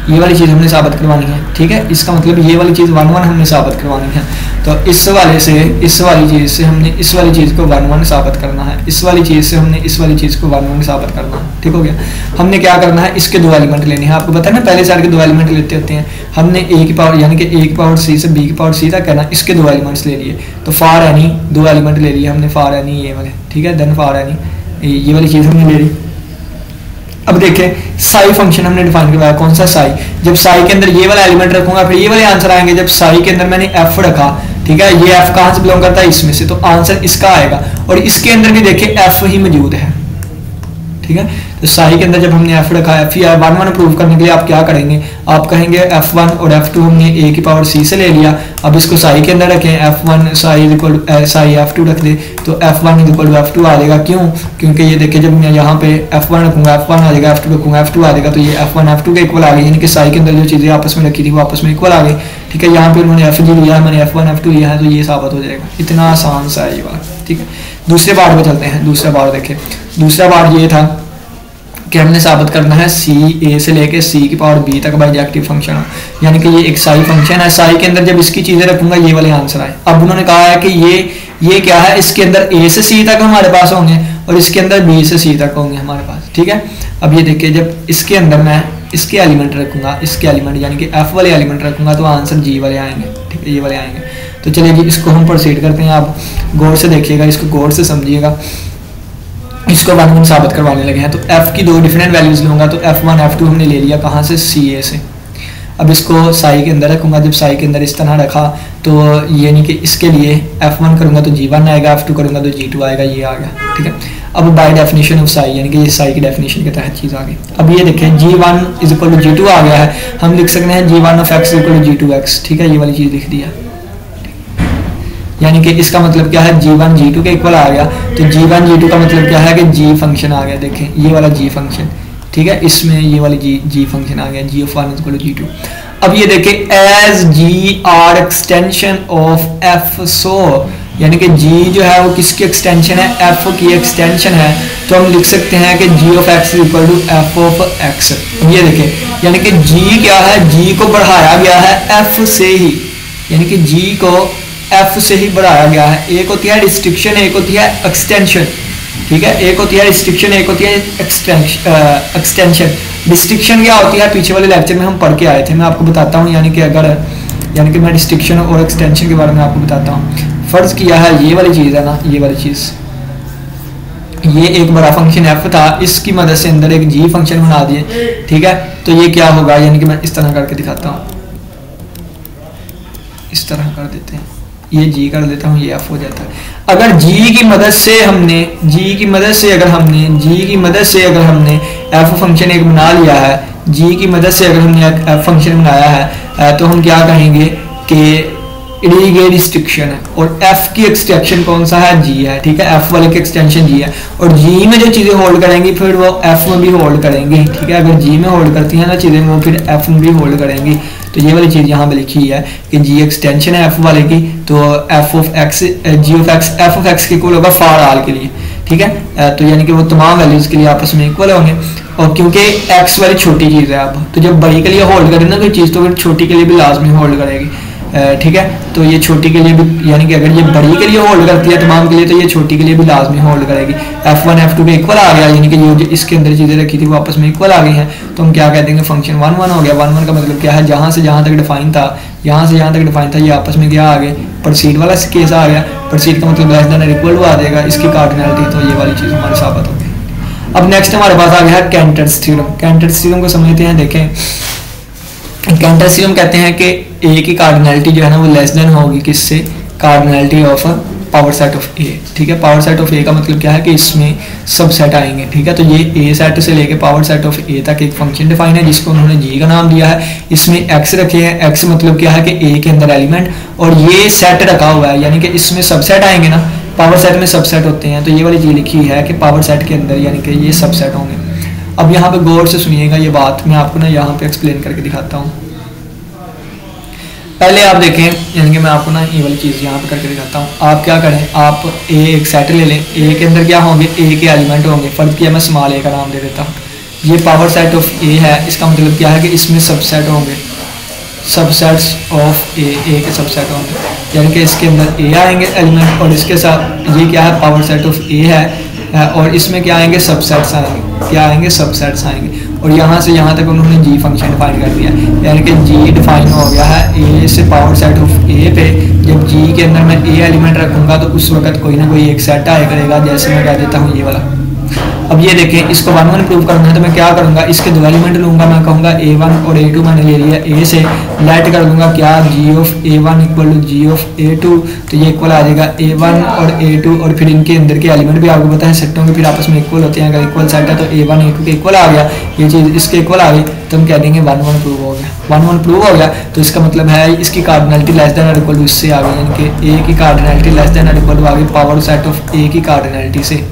ये वाली चीज़ हमने साबित करवानी है, ठीक है, इसका मतलब ये वाली चीज़ 1 1 हमने साबित करवानी है। तो इस वाले से इस वाली चीज़ से हमने इस वाली चीज़ को 1 1 साबित करना है, इस वाली चीज़ से हमने इस वाली चीज़ को 1 1 साबित करना है, ठीक हो गया। हमने क्या करना है, इसके 2 एलिमेंट लेने हैं, आपको पता है ना पहले साइड के 2 एलिमेंट लेते होते हैं। हमने ए की पावर यानी कि ए की पावर सी से बी की पावर सी तक करना, इसके 2 एलिमेंट्स ले लिए। तो फॉर एनी 2 एलिमेंट ले लिए हमने, फॉर एनी ये वाले, ठीक है, देन फॉर एनी ये वाली चीज़ हमने ले ली, अब देखें साई फंक्शन हमने डिफाइन करवाया, कौन सा साई, जब साई के अंदर ये वाला एलिमेंट रखूंगा फिर ये वाले आंसर आएंगे। जब साई के अंदर मैंने एफ रखा, ठीक है, ये एफ कहां से बिलोंग करता है, इसमें से, तो आंसर इसका आएगा। और इसके अंदर भी देखिए एफ ही मौजूद है, ठीक है। तो साई के अंदर जब हमने एफ रखा है, फिर 1 प्रूव करने के लिए आप क्या करेंगे, आप कहेंगे f1 और f2 हमने a की पावर c से ले लिया, अब इसको साई के अंदर रखें, f1 psi equal Sai f2 रख दे तो f1 इक्वल f2 आ जाएगा। क्यों, क्योंकि ये देखिए जब मैं यहाँ पे f1 रखूंगा f1 आ जाएगा, f2 रखूंगा f2 आ जाएगा, तो ये f1 f2 के इक्वल आ गई, यानी कि साई के अंदर जो चीजें आपस में रखी थी वो आपस में इक्वल आ गई, ठीक है। यहाँ पे उन्होंने f लिया है, मैंने f1 f2 लिया है, तो ये साबित हो जाएगा। इतना आसान सा है ये बात, ठीक है। दूसरे पार्ट में चलते हैं। दूसरा पार्ट देखिए, दूसरा पार्ट ये था कि हमने साबित करना है सी ए से लेके सी की पावर बी तक बाइजेक्टिव फंक्शन हो, यानी कि ये एक साई फंक्शन है। साई के अंदर जब इसकी चीजें रखूंगा ये वाले आंसर आए। अब उन्होंने कहा है कि ये क्या है, इसके अंदर ए से सी तक हमारे पास होंगे और इसके अंदर बी से सी तक होंगे हमारे पास, ठीक है। अब ये देखिए जब इसके अंदर मैं इसके एलिमेंट रखूंगा, इसके एलिमेंट यानी कि एफ वाले एलिमेंट रखूंगा तो आंसर जी वाले आएंगे, ठीक है, ये वाले आएंगे। तो चलिए जी इसको हम प्रोसीड करते हैं। आप गौर से देखिएगा, इसको गौर से समझिएगा। इसको बाद में साबित करवाने लगे हैं। तो f की 2 डिफरेंट वैल्यूज लूंगा, तो f1 f2 हमने ले लिया कहाँ से, CA से। अब इसको साई के अंदर रखूंगा, जब साई के अंदर इस तरह रखा तो यानी कि इसके लिए f1 करूंगा तो g1 आएगा, f2 करूंगा तो g2 आएगा, ये आ गया, ठीक है। अब बाय डेफिनेशन ऑफ साई यानी कि ये साई की डेफिनेशन के तहत चीज आ गई। अब ये देखें g1 is equal to g2 आ गया है, हम लिख सकते हैं g1 of x equal to g2x, ठीक है, ये वाली चीज लिख दी है। यानी कि इसका मतलब क्या है, g1 g2 के इक्वल आ गया, तो g1 g2 का मतलब क्या है कि g फंक्शन आ गया। देखें ये वाला g फंक्शन, ठीक है, इसमें ये वाली g फंक्शन आ गया, g of 1 equal to g2। अब ये देखें as g are extension of f, so यानी कि g जो है वो किसकी एक्सटेंशन है, f की एक्सटेंशन है, तो हम लिख सकते हैं कि g of x equal to f of x। ये देखें यानी कि g क्या है, g को बढ़ाया गया है f से ही, यानी कि g को f से ही बढ़ाया गया है। एक होती है रिस्ट्रिक्शन, एक होती है एक्सटेंशन, ठीक है, एक होती है रिस्ट्रिक्शन, एक होती है एक्सटेंशन। रिस्ट्रिक्शन क्या होती है, पीछे वाले लेक्चर में हम पढ़ के आए थे, मैं आपको बताता हूँ। यानी कि मैं रिस्ट्रिक्शन और एक्सटेंशन के बारे में आपको बताता हूँ। फर्ज किया है ये वाली चीज़ है ना, ये वाली चीज़, ये एक बड़ा फंक्शन f था, इसकी मदद से अंदर एक g फंक्शन बना दिए, ठीक है। तो ये क्या होगा, यानी कि मैं इस तरह करके दिखाता हूँ, इस तरह कर देते हैं, ये g कर देता हूँ, ये f हो जाता है। अगर g की मदद से अगर हमने f फंक्शन एक बना लिया है, g की मदद से अगर हमने f फंक्शन बनाया है, तो हम क्या कहेंगे कि ये रिस्ट्रिक्शन है, और f की एक्सटेंशन कौन सा है, g है, ठीक है, f वाले की एक्सटेंशन g है, और g में जो चीजें होल्ड करेंगी फिर वो f में भी होल्ड करेंगी, ठीक है। अगर g में होल्ड करती है ना चीजें, वो फिर f में भी होल्ड करेंगी। तो ये वाली चीज यहाँ पे लिखी है कि g एक्सटेंशन है f वाले की, तो f of x g of x f of x के इक्वल होगा फॉर ऑल के लिए, ठीक है। तो यानी कि वो तमाम वैल्यूज के लिए आपस में इक्वल होंगे, और क्योंकि x वाली छोटी चीज है, अब तो जब बड़ी के लिए होल्ड करें ना कोई चीज, तो फिर छोटी के लिए भी लाजमी होल्ड करेगी, ठीक है। तो ये छोटी के लिए भी, यानी कि अगर ये बड़ी के लिए होल्ड करती है तमाम के लिए, तो ये छोटी के लिए भी लाजमी होल्ड करेगी। f1 f2 के इक्वल आ गया, यानी कि जो इसके अंदर चीजें रखी थी वो आपस में इक्वल आ गई हैं, तो हम क्या कह देंगे, फंक्शन 1 1 हो गया। 1 1 का मतलब क्या है, जहां से जहां तक डिफाइन था, यहाँ से यहाँ तक डिफाइन था, ये आपस में क्या आ गए, प्रोसीड वाला केस आ गया। प्रोसीड का मतलब लेस देन और इक्वल टू आ जाएगा, इसकी कार्डिनलिटी, तो ये वाली चीज हमारे साबित हो गई। अब नेक्स्ट हमारे पास आ गया है कैंटर्स थ्योरम। कैंटर्स थ्योरम को समझते हैं। देखें कैंटर्स थ्योरम कहते हैं कि ए की कार्डिनलिटी जो है ना वो लेस देन होगी किससे, cardinality of power set of A, ठीक है। पावर सेट ऑफ ए का मतलब क्या है कि इसमें सब सेट आएंगे, ठीक है। तो ये ए सेट से लेके पावर सेट ऑफ ए तक एक फंक्शन डिफाइन है जिसको उन्होंने जी का नाम दिया है। इसमें एक्स रखे हैं, एक्स मतलब क्या है कि ए के अंदर एलिमेंट, और ये सेट रखा हुआ है, यानी कि इसमें सबसेट आएंगे ना, पावर सेट में सबसेट होते हैं। तो ये वाली चीज लिखी है कि पावर सेट के अंदर यानी कि ये सबसेट होंगे। अब यहाँ पे गौर से सुनिएगा ये बात, मैं आपको ना यहाँ पे एक्सप्लेन करके दिखाता हूँ। पहले आप देखें, यानी कि मैं आपको ना ये वाली चीज़ यहाँ पे करके दिखाता हूँ। आप क्या करें, आप ए एक सेट ले लें, ए के अंदर क्या होंगे, ए के एलिमेंट होंगे। फर्ज किया मैं स्मॉल ए का नाम दे देता हूँ। ये पावर सेट ऑफ ए है, इसका मतलब क्या है कि इसमें सबसेट होंगे, सबसेट्स ऑफ ए के सबसेट होंगे, यानी कि इसके अंदर ए आएंगे एलिमेंट, और इसके साथ ये क्या है, पावर सेट ऑफ ए है, और इसमें क्या आएंगे, सबसेट्स आएंगे। क्या आएंगे, सबसेट्स आएंगे। और यहाँ से यहाँ तक उन्होंने जी फंक्शन डिफाइन कर दिया, यानी कि जी डिफाइन हो गया है ए से पावर सेट ऑफ ए पे। जब जी के अंदर मैं ए एलिमेंट रखूंगा तो उस वक्त कोई ना कोई एक सेट आया करेगा, जैसे मैं कह देता हूँ ये वाला। अब ये देखें, इसको 1 1 प्रूव करना है तो मैं क्या करूंगा, इसके दो एलिमेंट लूंगा, मैं कहूंगा a1 और a2 मैंने ले लिया, a से लेट कर दूंगा क्या, g of a1 equal to g of a2, तो ये इक्वल आ जाएगा a1 और a2, और फिर इनके अंदर के एलिमेंट भी आपको पता है सेटों के फिर आपस में इक्वल होते हैं, अगर इक्वल सेट है तो a1 a2 के इक्वल आ गया, ये चीज़ इसके इक्वल आ गई, तो हम कह देंगे 1 1 प्रूव हो गया। 1 1 प्रूव हो गया तो इसका मतलब है इसकी कार्डिनलिटी लेस देन और इक्वल टू इससे आ गई, यानी कि a की कार्डिनलिटी लेस देन और इक्वल टू आ गई पावर सेट ऑफ a की कार्डिनलिटी से।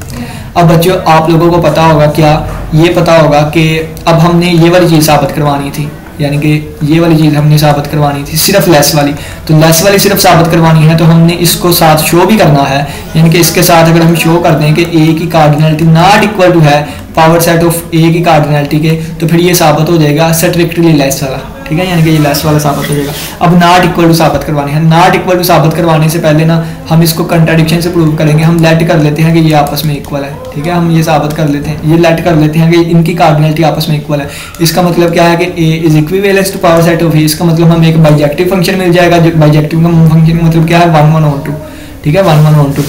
अब बच्चों आप लोगों को पता होगा, क्या ये पता होगा कि अब हमने ये वाली चीज़ साबित करवानी थी, यानी कि ये वाली चीज़ हमने साबित करवानी थी सिर्फ लेस वाली, तो लेस वाली सिर्फ साबित करवानी है तो हमने इसको साथ शो भी करना है, यानी कि इसके साथ अगर हम शो कर दें कि a की कार्डिनलिटी नॉट इक्वल टू है पावर सेट ऑफ a की कार्डिनलिटी के, तो फिर ये साबित हो जाएगा स्ट्रिक्टली लेस वाला, ठीक है, यानी कि ये लेस वाला साबित हो जाएगा। अब नॉट इक्वल टू साबित करवानी है, नॉट इक्वल टू साबित करवाने से पहले ना हम इसको कंट्राडिक्शन से प्रूव करेंगे, हम लेट कर लेते हैं कि ये आपस में इक्वल है, ठीक है, हम ये साबित कर लेते हैं, ये लेट कर लेते हैं कि इनकी कार्डिनलिटी आपस में इक्वल है। इसका मतलब क्या है कि a is equivalence to power set of a, इसका मतलब हमें एक बाइजेक्टिव फंक्शन मिल जाएगा, जो बाइजेक्टिव का फंक्शन मतलब क्या है 1 1 on 2, ठीक है, 1 1 on 2,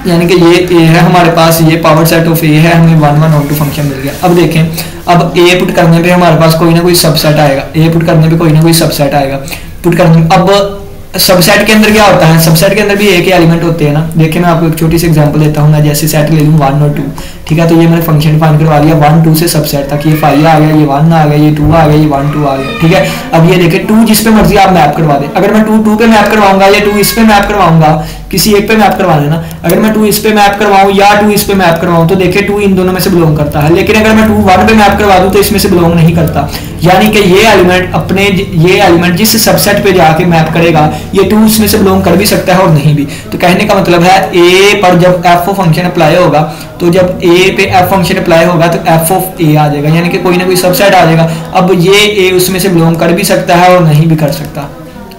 यानी कि ये a है हमारे पास, ये पावर सेट ऑफ a है, हमें 1 1 on 2 फंक्शन मिल गया। अब देखें, अब a पुट करने पे हमारे पास कोई ना कोई सबसेट आएगा, a पुट करने पे कोई ना कोई सबसेट आएगा, पुट करने अब सबसेट के अंदर क्या होता है, सबसेट के अंदर भी a के एलिमेंट होते हैं ना। देखिए मैं आपको एक छोटी सी एग्जांपल देता हूँ, मैं जैसे सेट ले लूँ 1 और 2, ठीक है, तो ये मैंने फंक्शन डिफाइन करवा लिया 1 2 से सबसेट तक, ये 5 आ गया, ये 1 आ गया, ये 2 आ गया, ये 1 2 आ गया, ठीक है। अब ये देखिए 2 जिस पे मर्जी आप मैप करवा दें, अगर मैं 2 2 पे मैप करवाऊंगा या 2 इस पे मैप करवाऊंगा, किसी एक पे मैप करवा लेना, अगर मैं 2 इस पे मैप करवाऊं या 2 इस पे मैप करवाऊं तो देखिए 2 इन दोनों में से बिलोंग करता है, लेकिन अगर मैं 2 1 पे मैप करवा दूं तो इसमें से बिलोंग नहीं करता, यानी कि ये एलिमेंट जिस सबसेट पे जाके मैप करेगा ये 2 इसमें से बिलोंग कर भी सकता है और नहीं भी। तो कहने का मतलब है a पर जब f फंक्शन अप्लाई होगा, तो जब a पे f फंक्शन अप्लाई होगा तो f ऑफ a आ जाएगा, यानी कि कोई ना कोई सबसेट आ जाएगा। अब ये a उसमें से बिलोंग कर भी सकता है और नहीं भी कर सकता,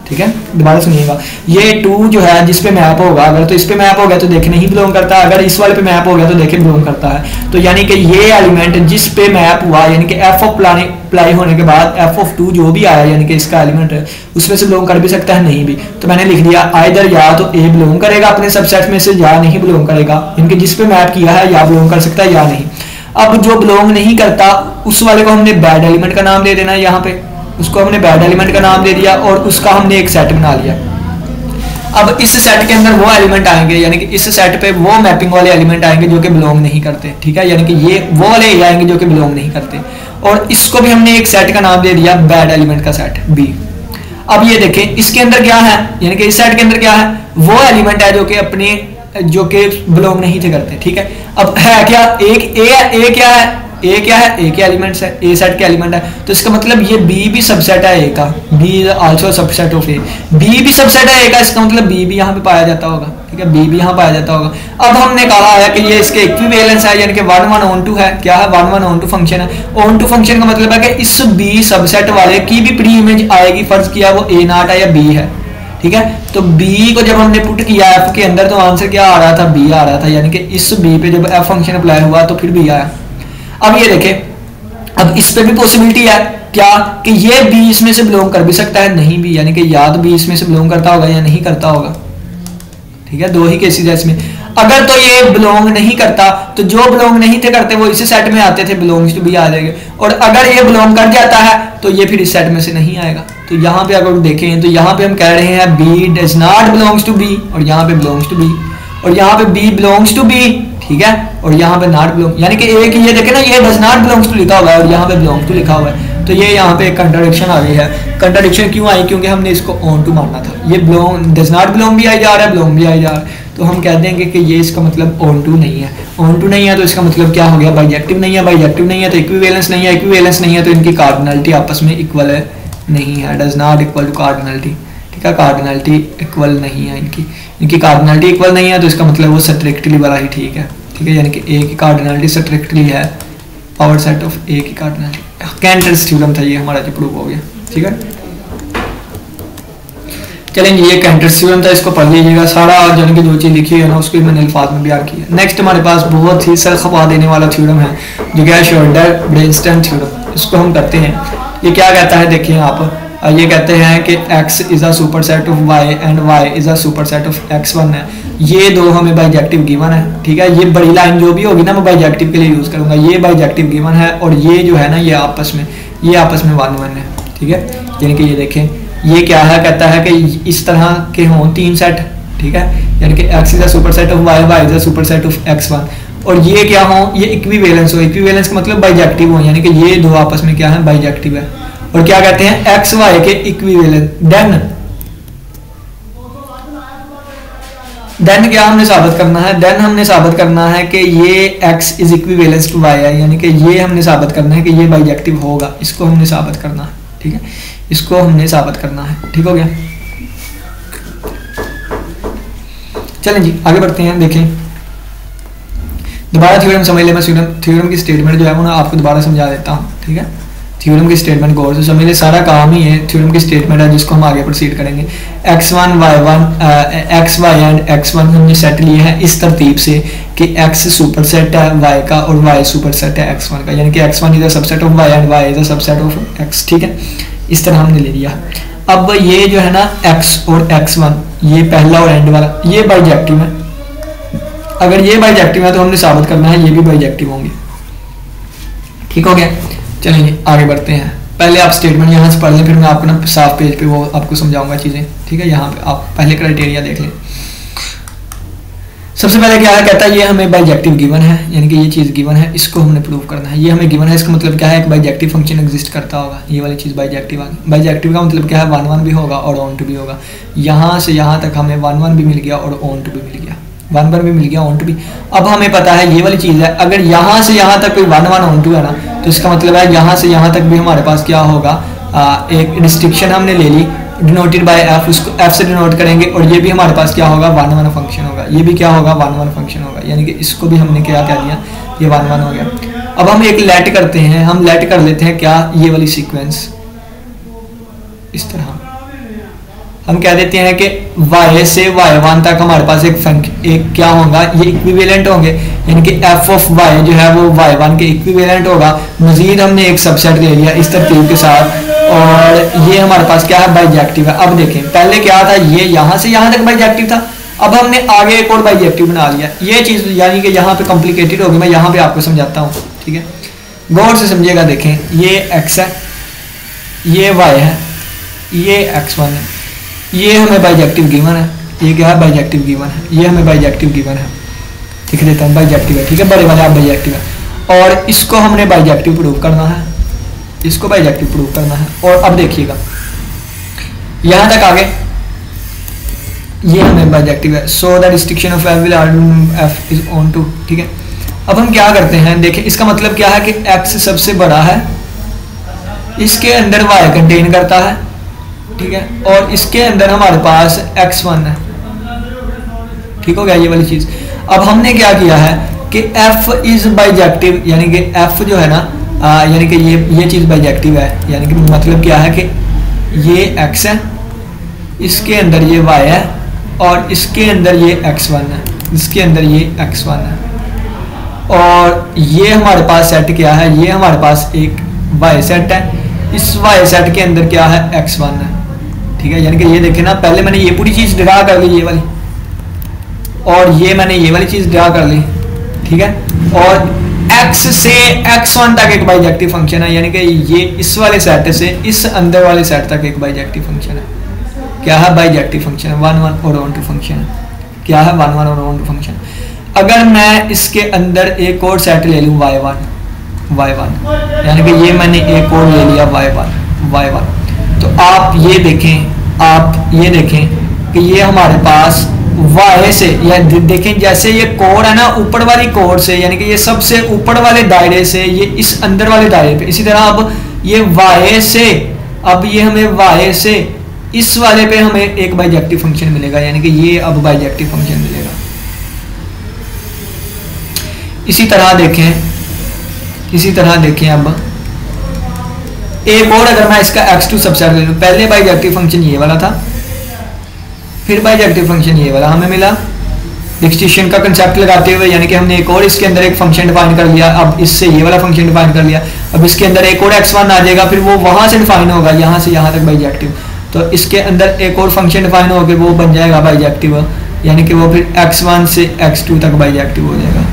ठीक है, दोबारा सुनिएगा, ये 2 जो है जिस पे मैप होगा, अगर तो इस पे मैप हो गया तो देखे नहीं बिलोंग करता, अगर इस वाले पे मैप हो गया तो देखे बिलोंग करता है। तो यानी कि ये एलिमेंट जिस पे मैप हुआ, यानी कि f ऑफ अप्लाई होने के बाद f ऑफ 2 जो भी आया, यानी कि इसका एलिमेंट है, उसमें से बिलोंग कर भी सकता है नहीं भी। तो मैंने लिख दिया आइदर या तो a बिलोंग करेगा अपने सबसेट में से या नहीं बिलोंग करेगा, इनके जिस पे मैप किया है या बिलोंग कर सकता है या नहीं। अब जो बिलोंग नहीं करता उस वाले को हमने बैड एलिमेंट का नाम दे देना है, यहाँ पे उसको हमने बैड एलिमेंट का नाम दे दिया और उसका हमने एक सेट बना लिया। अब इस सेट के अंदर वो एलिमेंट आएंगे, यानी कि इस सेट पे वो मैपिंग वाले एलिमेंट आएंगे जो कि बिलोंग नहीं करते, ठीक है, यानी कि ये वो वाले आएंगे जो कि बिलोंग नहीं करते, और इसको भी हमने एक सेट का नाम दे दिया बैड एलिमेंट का सेट b। अब ये देखें इसके अंदर क्या है, यानी कि इस सेट के अंदर क्या है, वो एलिमेंट है जो कि बिलोंग नहीं थे करते, ठीक है। अब है क्या, एक a क्या है, a क्या है, a के एलिमेंट्स है, a सेट के एलिमेंट है, तो इसका मतलब ये b भी सबसेट है a का, b is also subset of a, b भी सबसेट है a का, इसका मतलब b भी यहाँ पे पाया जाता होगा, ठीक है, b भी यहाँ पाया जाता होगा। अब हमने कहा है कि ये इसके इक्विवेलेंस है, यानी कि 1 1 on 2 है, क्या है 1 1 on 2 फंक्शन है। on 2 फंक्शन का मतलब है कि इस b सबसेट वाले की भी प्री इमेज आएगी, फर्ज किया वो a नॉट है या b है, ठीक है। तो b को जब हमने पुट किया f के अंदर तो आंसर क्या आ रहा था, b आ रहा था, यानी कि इस b पे जब f फंक्शन अप्लाई हुआ तो फिर b आया। अब ये देखें, अब इस पे भी पॉसिबिलिटी है क्या कि ये b इसमें से बिलोंग कर भी सकता है, नहीं भी, यानी कि या तो b इसमें से बिलोंग करता होगा या नहीं करता होगा, ठीक है, दो ही केसेस है इसमें। अगर तो ये बिलोंग नहीं करता तो जो बिलोंग नहीं थे करते वो इसी सेट में आते थे, बिलोंग्स टू बी आ जाएंगे, और अगर ये बिलोंग कर जाता है तो ये फिर इस सेट में से नहीं आएगा। तो यहाँ पे अगर देखें तो यहाँ पे हम कह रहे हैं b does not belongs to b, और यहाँ पे बिलोंग्स टू b, और यहाँ पे b बिलोंग्स टू b, ठीक है, और यहाँ पे नॉट बिलोंग, यानी कि एक ये देखे ना, ये डज नॉट बिलोंग्स टू लिखा हुआ है और यहाँ पे बिलोंग्स टू लिखा हुआ है, तो ये यहाँ पे एक कंट्राडिक्शन आ गई है। कंट्राडिक्शन क्यों आई, क्योंकि हमने इसको ऑन टू मानना था, ये बिलोंग डज नॉट बिलोंग भी आई जा रहा है, बिलोंग भी आई जा रहा है, तो हम कह देंगे कि ये इसका मतलब ऑन टू नहीं है। ऑन टू नहीं है तो इसका मतलब क्या हो गया, बाइजेक्टिव नहीं है, बाइजेक्टिव नहीं है तो इक्विवेलेंस नहीं है, इक्विवेलेंस नहीं है तो इनकी कार्डिनलिटी आपस में इक्वल है नहीं है, does not equal to cardinality, ठीक है, कार्डिनलिटी इक्वल नहीं है, इनकी कार्डिनलिटी इक्वल नहीं है, तो इसका मतलब वो स्ट्रिक्टली वाला ही ठीक है, ठीक है, यानी कि a की कार्डिनलिटी स्ट्रिक्टली है पावर सेट ऑफ a की कार्डिनलिटी। कैंटर्स थ्योरम था ये हमारा जो प्रूव हो गया, ठीक है। चलेंगे, ये कैंटर्स थ्योरम था, इसको पढ़ लीजिएगा सारा, यानी कि जो चीज़ लिखी है ना उसको मैंने अल्फाज में बयान किया। नेक्स्ट हमारे पास बहुत ही सर खपा देने वाला थ्योरम है जो क्या है, श्रोडिंगर ब्रेनस्टेइन थ्योरम, इसको हम करते हैं। ये क्या कहता है, देखिए आप ये कहते हैं कि x is a super set of y and y is a super set of x1 है। ये दो हमें बाइजेक्टिव गिवन है, ठीक है। ये बड़ी लाइन जो भी होगी ना मैं बाइजेक्टिव के लिए यूज करूंगा। ये बाइजेक्टिव गिवन है और ये जो है ना ये आपस में 1 1 है, ठीक है। यानी कि ये देखें ये क्या है, कहता है कि इस तरह के हों 3 सेट, ठीक है। यानी कि x is a super set of y, y is a super set of x1 और ये क्या हो, ये इक्विवेलेंस हो। इक्विवेलेंस का मतलब बाइजेक्टिव हो, यानी कि ये दो आपस में क्या है बाइजेक्टिव है। और क्या कहते हैं एक्स वाई के इक्विवेलेंस। देन क्या हमने साबित करना है, देन हमने साबित करना है कि ये x is equivalence to y है, यानी कि ये हमने साबित करना है कि ये बाइजेक्टिव होगा। इसको हमने साबित करना है, ठीक है। इसको हमने साबित करना है, ठीक हो गया। चलें जी आगे बढ़ते हैं। देखें दोबारा थ्योरम समझ ले। मैं थ्योरम की स्टेटमेंट जो है वो ना आपको दोबारा समझा देता हूँ, ठीक है। थ्योरम की स्टेटमेंट गौर से समझ ले, सारा काम ही है थ्योरम की स्टेटमेंट है जिसको हम आगे प्रोसीड करेंगे। x1 y1 x y and x1 हमने सेट लिए हैं इस तरतीब से कि x सुपर सेट है y का और y सुपर सेट है x1 का, यानी कि x1 is a subset of y and y is a subset of x, ठीक है। इस तरह हमने ले लिया। अब ये जो है ना x और x1 ये पहला और एंड वाला ये बाइजेक्टिव है। अगर ये बाइजेक्टिव है तो हमने साबित करना है ये भी बाइजेक्टिव होंगे, ठीक हो गया। चलिए आगे बढ़ते हैं। पहले आप स्टेटमेंट यहाँ से पढ़ लें, फिर मैं आपको ना साफ पेज पे वो आपको समझाऊंगा चीज़ें, ठीक है। यहाँ पे आप पहले क्राइटेरिया देख लें। सबसे पहले क्या है, कहता है ये हमें बाइजेक्टिव गिवन है, यानी कि ये चीज़ गिवन है, इसको हमने प्रूव करना है। ये हमें गिवन है, इसका मतलब क्या है, एक बाइजेक्टिव फंक्शन एग्जिस्ट करता होगा। ये वाली चीज़ बाइजेक्टिव आ गई। बाइजेक्टिव का मतलब क्या है, 1 1 भी होगा और ऑन टू भी होगा। यहाँ से यहाँ तक हमें 1 1 भी मिल गया और ऑन टू भी मिल गया, 1 1 भी मिल गया, ऑन टू भी। अब हमें पता है ये वाली चीज़ है, अगर यहाँ से यहाँ तक कोई 1 1 ऑन टू है ना, तो इसका मतलब है यहाँ से यहाँ तक भी हमारे पास क्या होगा, एक डिस्ट्रिक्शन हमने ले ली डिनोटेड बाय f, उसको f से डिनोट करेंगे और ये भी हमारे पास क्या होगा 1 1 फंक्शन होगा। ये भी क्या होगा 1 1 फंक्शन होगा, यानी कि इसको भी हमने क्या कह दिया, ये 1 1 हो गया। अब हम एक लेट करते हैं, हम लेट कर लेते हैं क्या, ये वाली सीक्वेंस इस तरह हम कह देते हैं कि y से y1 तक हमारे पास एक क्या होगा, ये इक्विवेलेंट होंगे, यानी कि f ऑफ y जो है वो y1 के इक्विवेलेंट होगा। मजीद हमने एक सबसेट ले लिया इस तरतीब के साथ और ये हमारे पास क्या है बाइजेक्टिव है। अब देखें पहले क्या था, ये यहाँ से यहाँ तक बाइजेक्टिव था, अब हमने आगे एक और बाइजेक्टिव बना लिया। ये चीज़ यानी कि यहाँ पे कॉम्प्लिकेटेड होगी, मैं यहाँ पे आपको समझाता हूँ, ठीक है। गौर से समझिएगा। देखें ये x है, ये y है, ये x1 है, ये हमें बाइजेक्टिव गिवन है। ये क्या है बाइजेक्टिव गिवन है, ये हमें बाइजेक्टिव गिवन है, लिख देता हूँ बाइजेक्टिव है, ठीक है। बड़े वाले आप बाइजेक्टिव है और इसको हमने बाइजेक्टिव प्रूव करना है, इसको बाइजेक्टिव प्रूव करना है। और अब देखिएगा यहाँ तक आगे ये हमें बाइजेक्टिव है। So the restriction of f will f is onto, ठीक है। अब हम क्या करते हैं, देखें इसका मतलब क्या है कि x सबसे बड़ा है, इसके अंदर y कंटेन करता है, ठीक है, और इसके अंदर हमारे पास x1 है, ठीक हो गया ये वाली चीज। अब हमने क्या किया है कि f इज बाइजेक्टिव, यानी कि f जो है ना यानी कि ये चीज बाइजेक्टिव है, यानी कि मतलब क्या है कि ये x है, इसके अंदर ये y है और इसके अंदर ये x1 है, इसके अंदर ये x1 है और ये हमारे पास सेट क्या है, ये हमारे पास एक y सेट है, इस y सेट के अंदर क्या है x1 है, ठीक है। यानी कि ये देखें ना, पहले मैंने ये पूरी चीज ड्रा कर ली ये वाली और ये मैंने ये वाली चीज ड्रा कर ली, ठीक है। और x से x1 तक एक बाइजेक्टिव फंक्शन है, यानी कि ये इस वाले सेट से इस अंदर वाले सेट तक एक बाइजेक्टिव फंक्शन है। क्या है बाइजेक्टिव फंक्शन है, 1 1 और ऑन टू फंक्शन है। क्या है 1 1 और ऑन टू फंक्शन। अगर मैं इसके अंदर एक और सेट ले लूँ y1 यानी कि ये मैंने एक और ले लिया y1, तो आप ये देखें कि ये हमारे पास y से, या देखें जैसे ये कोड है ना ऊपर वाली कोड से, यानी कि ये सबसे ऊपर वाले दायरे से ये इस अंदर वाले दायरे पे, इसी तरह अब ये y से, अब ये हमें y से इस वाले पे हमें एक बाइजेक्टिव फंक्शन मिलेगा, यानी कि ये अब बाइजेक्टिव फंक्शन मिलेगा। इसी तरह देखें अब एक और, अगर मैं इसका x2 सबसेट ले लूं, पहले बाइजेक्टिव फंक्शन ये वाला था, फिर बाइजेक्टिव फंक्शन ये वाला हमें मिला, डिस्टिंक्शन का कंसेप्ट लगाते हुए, यानी कि हमने एक और इसके अंदर एक फंक्शन डिफाइन कर लिया, अब इससे ये वाला फंक्शन डिफाइन कर लिया, अब इसके अंदर एक और x1 आ जाएगा, फिर वो वहां से डिफाइन होगा यहाँ से यहाँ तक बाइजेक्टिव, तो इसके अंदर एक और फंक्शन डिफाइन होकर वो बन जाएगा बाइजेक्टिव, यानी कि वो फिर x1 से x2 तक बाइजेक्टिव हो जाएगा,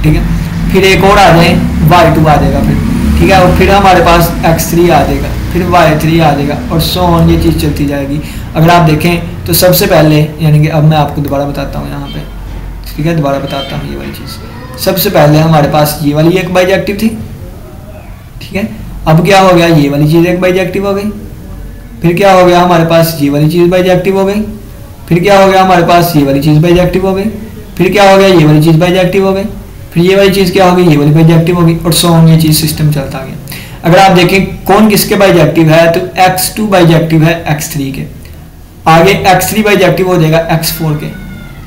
ठीक है। फिर एक और आ जाए y2 आ जाएगा फिर, ठीक है, और फिर हमारे पास x3 आ जाएगा, फिर y3 आ जाएगा, और सो ऑन, ये चीज़ चलती जाएगी। अगर आप देखें तो सबसे पहले, यानी कि अब मैं आपको दोबारा बताता हूँ यहाँ पे, ठीक है, दोबारा बताता हूँ ये वाली चीज़। सबसे पहले हमारे पास ये वाली एक बाइजेक्टिव थी, ठीक है, अब क्या हो गया, ये वाली चीज़ एक बाइजेक्टिव हो गई, फिर क्या हो गया हमारे पास, ये वाली चीज़ बाइजेक्टिव हो गई, फिर क्या हो गया हमारे पास, ये वाली चीज़ बाइजेक्टिव हो गई, फिर क्या हो गया, ये वाली चीज़ बाइजेक्टिव हो गई, फिर ये वाली चीज़ क्या होगी, ये वाली बाइजेक्टिव होगी, और सो ऑन, ये चीज़ सिस्टम चलता गया। अगर आप देखें कौन किसके बाइजेक्टिव है, तो x2 बाइजेक्टिव है x3 के, आगे x3 बाइजेक्टिव हो जाएगा x4 के,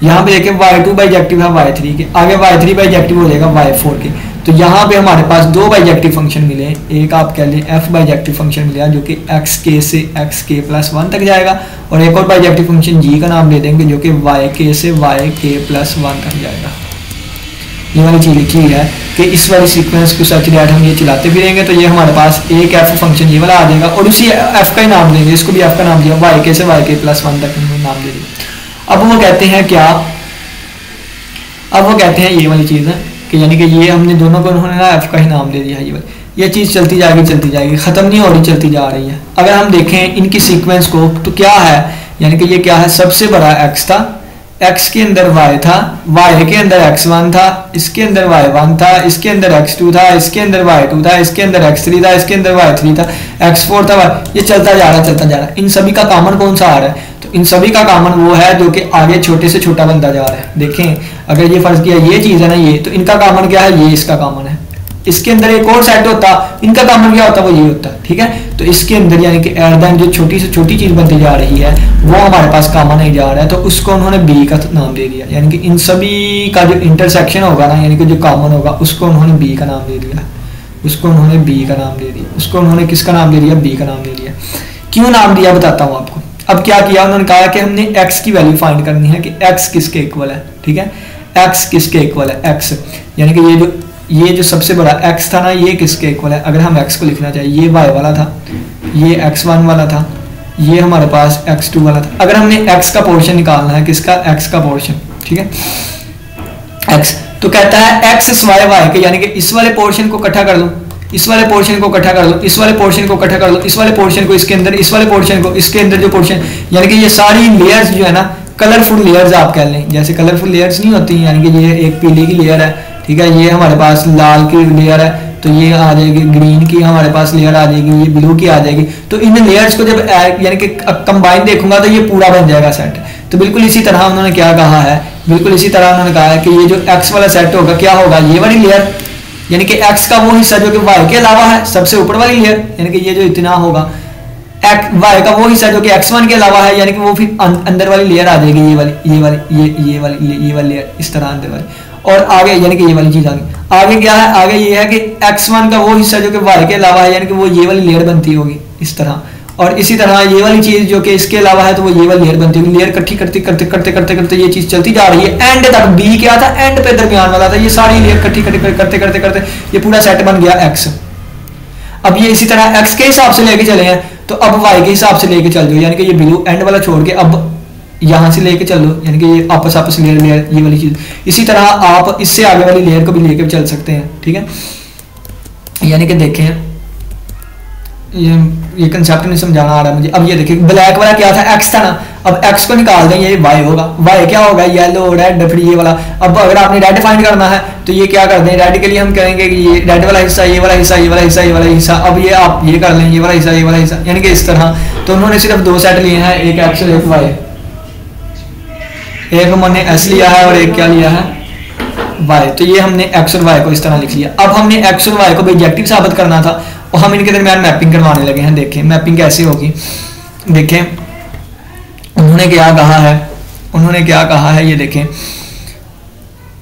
यहाँ पे देखें y2 बाइजेक्टिव है y3 के, आगे y3 बाइजेक्टिव हो जाएगा y4 के। तो यहाँ पे हमारे पास दो बाइजेक्टिव फंक्शन मिले, एक आप कह लें f बाइजेक्टिव फंक्शन मिला जो कि xk से xk+1 तक जाएगा, और एक और बाइजेक्टिव फंक्शन g का नाम दे देंगे जो कि yk से yk+1 तक जाएगा। ये वाली चीज़ लिखी है कि इस वाली सीक्वेंस को सर्च डैट हम ये चलाते फिरेंगे तो ये हमारे पास एक f फंक्शन ये वाला आ जाएगा, और उसी f का ही नाम देंगे, इसको भी f का नाम दिया, yk से yk+1 तक नाम दे दिया। अब वो कहते हैं क्या, अब वो कहते हैं ये वाली चीज़ है कि यानी कि ये हमने दोनों को उन्होंने ना f का ही नाम दे दिया, ये चीज़ चलती जाएगी, ख़त्म नहीं हो रही, चलती जा रही है। अगर हम देखें इनकी सीक्वेंस को तो क्या है, यानी कि ये क्या है, सबसे बड़ा x था, x के अंदर y था, y के अंदर x1 था, इसके अंदर y1 था, इसके अंदर x2 था, इसके अंदर y2 था, इसके अंदर x3 था, इसके अंदर y3 था, x4 था, ये चलता जा रहा है। इन सभी का कॉमन कौन सा आ रहा है, तो इन सभी का कॉमन वो है जो कि आगे छोटे से छोटा बनता जा रहा है। देखें अगर ये फर्ज किया ये चीज़ है ना ये, तो इनका कॉमन क्या है, ये इसका कॉमन है, इसके अंदर एक और सेट होता, इनका कॉमन क्या होता, वो ये होता, ठीक है। तो इसके अंदर यानी कि एट द एंड जो छोटी से छोटी चीज़ बनती जा रही है वो हमारे पास कॉमन ही जा रहा है, तो उसको उन्होंने बी का नाम दे दिया, यानी कि इन सभी का जो इंटरसेक्शन होगा ना, यानी कि जो कॉमन होगा उसको उन्होंने बी का नाम दे दिया, उसको उन्होंने बी का नाम दे दिया, उसको उन्होंने किसका नाम दे दिया, बी का नाम दे दिया। क्यों नाम दिया बताता हूँ आपको। अब क्या किया उन्होंने कहा कि हमने x की वैल्यू फाइंड करनी है कि x किसके इक्वल है, ठीक है, x किसके इक्वल है, x यानी कि ये जो सबसे बड़ा x था ना ये किसके इक्वल है। अगर हम x को लिखना चाहिए, ये y वाला था, ये x1 वाला था, ये हमारे पास x2 वाला था। अगर हमने x का पोर्शन निकालना है, किसका, x का पोर्शन, ठीक है, x, तो कहता है x y y के, यानी कि इस वाले पोर्शन को इकट्ठा कर लो, इस वाले पोर्शन को इकट्ठा कर लो, इस वाले पोर्शन को इकट्ठा कर लो, इस वाले पोर्शन को इसके अंदर, इस वाले पोर्शन को इसके अंदर, जो पोर्शन यानी कि ये सारी लेयर्स जो है ना कलरफुल लेयर्स आप कह लें, जैसे कलरफुल लेयर्स नहीं होती, यानी कि ये एक पीली की लेयर है, ठीक है, ये हमारे पास लाल की लेयर है, तो ये आ जाएगी ग्रीन की हमारे पास लेयर आ जाएगी, ये ब्लू की आ जाएगी। तो इन लेयर्स को जब यानी कि कंबाइन देखूंगा तो ये पूरा बन जाएगा सेट। तो बिल्कुल इसी तरह उन्होंने क्या कहा है, बिल्कुल इसी तरह उन्होंने कहा है कि ये जो x वाला सेट होगा क्या होगा, ये वाली लेयर यानी कि x का वो हिस्सा जो कि y के अलावा है, सबसे ऊपर वाली लेयर, यानी कि ये जो इतना होगा y का वो हिस्सा जो कि x1 के अलावा है, यानी कि वो फिर अंदर वाली लेयर आ जाएगी, ये वाली लेयर, इस तरह अंदर वाली, और आगे यानी कि ये वाली चीज आगे क्या है, आगे ये है कि x1 का वो हिस्सा जो कि y के अलावा है, यानी कि वो ये वाली लेयर बनती होगी इस तरह, और इसी तरह ये वाली चीज जो कि इसके अलावा है तो वो ये वाली लेयर बनती होगी। लेयर इकट्ठी करते ये चीज चलती जा रही है, एंड तक b क्या था, एंड पे दरमियान वाला था, ये सारी लेयर इकट्ठी करते ये पूरा सेट बन गया x। अब ये इसी तरह x के हिसाब से लेके चले हैं, तो अब y के हिसाब से लेके चल जाओ, यानी कि ये बिल्कुल एंड वाला छोड़ के अब यहाँ से लेके चल लो, यानी कि ये आपस लेयर ये वाली चीज। इसी तरह आप इससे आगे वाली लेयर को भी लेके चल सकते हैं, ठीक है। यानी कि देखें ये कंसेप्ट नहीं समझाना आ रहा मुझे। अब ये देखिए ब्लैक वाला क्या था, x था ना, अब x को निकाल दें, ये y होगा, y क्या होगा, येलो रेड, फिर ये वाला। अब अगर आपने रेड फाइंड करना है तो ये क्या कर दें, रेड के लिए हम कहेंगे कि ये रेड वाला हिस्सा, ये वाला हिस्सा, ये वाला हिस्सा, ये वाला हिस्सा। अब ये आप ये कर लें, ये वाला हिस्सा, ये वाला हिस्सा, यानी कि इस तरह। तो उन्होंने सिर्फ दो सेट लिए हैं, एक x और एक y, एक हमने s लिया है और एक क्या लिया है, y। तो ये हमने x और y को इस तरह लिख लिया। अब हमने x और y को बाइजेक्टिव साबित करना था और हम इनके दरमियान मैपिंग करवाने लगे हैं। देखें मैपिंग कैसे होगी, देखें उन्होंने क्या कहा है, ये देखें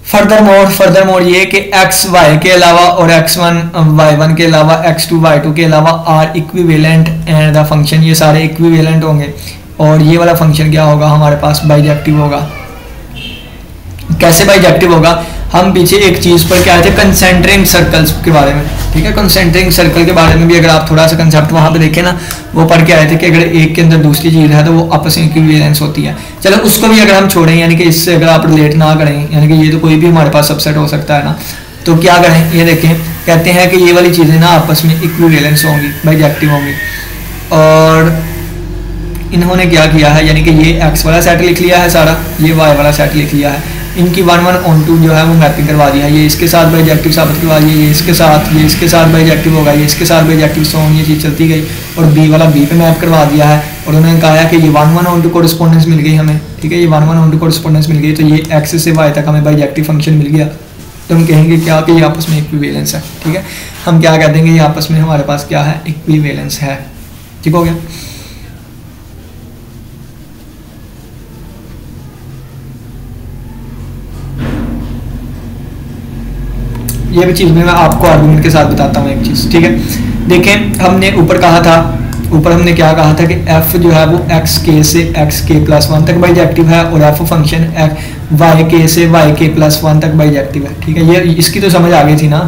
फर्दर मोर ये कि x y के अलावा और x1 y1 के अलावा x2 y2 के अलावा are equivalent and the function, ये सारे इक्विवेलेंट होंगे और ये वाला फंक्शन क्या होगा हमारे पास, बाइजेक्टिव होगा। कैसे बाइजेक्टिव होगा, हम पीछे एक चीज़ पर क्या आए थे, कंसेंट्रिक सर्कल्स के बारे में, ठीक है। कंसेंट्रिक सर्कल के बारे में भी अगर आप थोड़ा सा कंसेप्ट वहाँ पे देखें ना, वो पढ़ के आए थे कि अगर एक के अंदर दूसरी चीज़ है तो वो आपस में इक्विवेलेंस होती है। चलो उसको भी अगर हम छोड़ें, यानी कि इससे अगर आप रिलेट ना करें, यानी कि ये तो कोई भी हमारे पास सबसेट हो सकता है ना, तो क्या करें, ये देखें, कहते हैं कि ये वाली चीज़ें ना आपस में इक्विवेलेंस होंगी, बाइजेक्टिव होंगी। और इन्होंने क्या किया है, यानी कि ये एक्स वाला सेट लिख लिया है सारा, ये वाई वाला सेट लिख लिया है, इनकी 1 1 on 2 जो है वो मैपिंग करवा दिया है। ये इसके साथ बाइजेक्टिव साबित करवा दिया, ये इसके साथ बाइजेक्टिव होगा, ये इसके साथ बाइजेक्टिव, सो ये चीज़ चलती गई। और बी वाला बी पे मैप करवा दिया है। और उन्होंने कहा है कि ये 1 1 on 2 कोरेस्पोंडेंस मिल गई हमें, ठीक है, ये 1 1 on 2 कोरेस्पोंडेंस मिल गई, तो ये एक्स से वाई तक हमें बाइजेक्टिव फंक्शन मिल गया। तो हम कहेंगे क्या कि ये आपस में इक्विवेलेंस है, ठीक है। हम क्या कह देंगे, ये आपस में हमारे पास क्या है, इक्विवेलेंस है, ठीक हो गया। ये भी चीज़ में मैं आपको आर्गुमेंट के साथ बताता हूँ एक चीज़, ठीक है। देखें, हमने ऊपर कहा था, ऊपर हमने क्या कहा था कि f जो है वो xk से xk+1 तक बाइजेक्टिव है, और f फंक्शन yk से yk+1 तक बाइजेक्टिव है, ठीक है। ये इसकी तो समझ आ गई थी ना,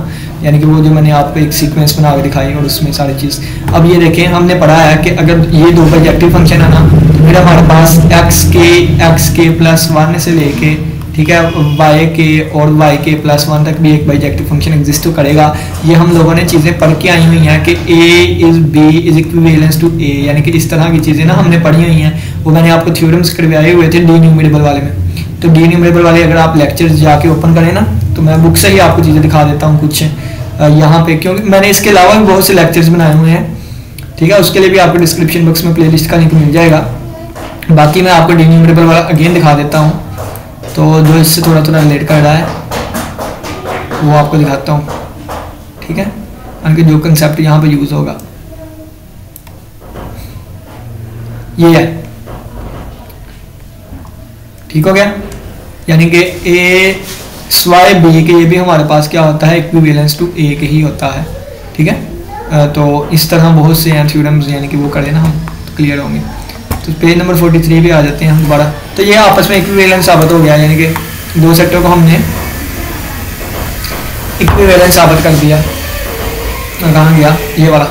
यानी कि वो जो मैंने आपको एक सीक्वेंस बना के दिखाई और उसमें सारी चीज़। अब ये देखें, हमने पढ़ा है कि अगर ये दो बाइजेक्टिव फंक्शन है ना, तो फिर हमारे पास xk+1 से लेके, ठीक है, yk और yk+1 तक भी एक बाइजेक्टिव फंक्शन एग्जिस्ट तो करेगा। ये हम लोगों ने चीज़ें पढ़ के आई हुई हैं कि a is b is equivalence to a, यानी कि इस तरह की चीज़ें ना हमने पढ़ी हुई हैं। वो मैंने आपको थ्योरम्स करवाए हुए थे डी न्यूमरेबल वाले में। तो डी न्यूमरेबल वाले अगर आप लेक्चर्स जाके ओपन करें ना, तो मैं बुक से ही आपको चीज़ें दिखा देता हूँ कुछ यहाँ पे, क्योंकि मैंने इसके अलावा भी बहुत से लेक्चर्स बनाए हुए हैं, ठीक है। उसके लिए भी आपको डिस्क्रिप्शन बॉक्स में प्लेलिस्ट का लिंक मिल जाएगा। बाकी मैं आपको डी न्यूमरेबल वाला अगेन दिखा देता हूँ, तो जो इससे थोड़ा थोड़ा रिलेट कर रहा है वो आपको दिखाता हूँ, ठीक है। यानी कि जो कंसेप्ट यहाँ पे यूज़ होगा ये है, ठीक हो गया। यानी कि a स्वाय b के ये भी हमारे पास क्या होता है, इक्विवेलेंस टू a के ही होता है, ठीक है। तो इस तरह बहुत से हैं थ्योरम्स, यानी कि वो करें ना हम तो क्लियर होंगे। तो पेज नंबर 43 पे आ जाते हैं हम दोबारा। तो ये आपस में इक्विवेलेंस साबित हो गया, यानी कि दो सेक्टर को हमने इक्विवेलेंस साबित कर दिया। कहाँ गया ये वाला,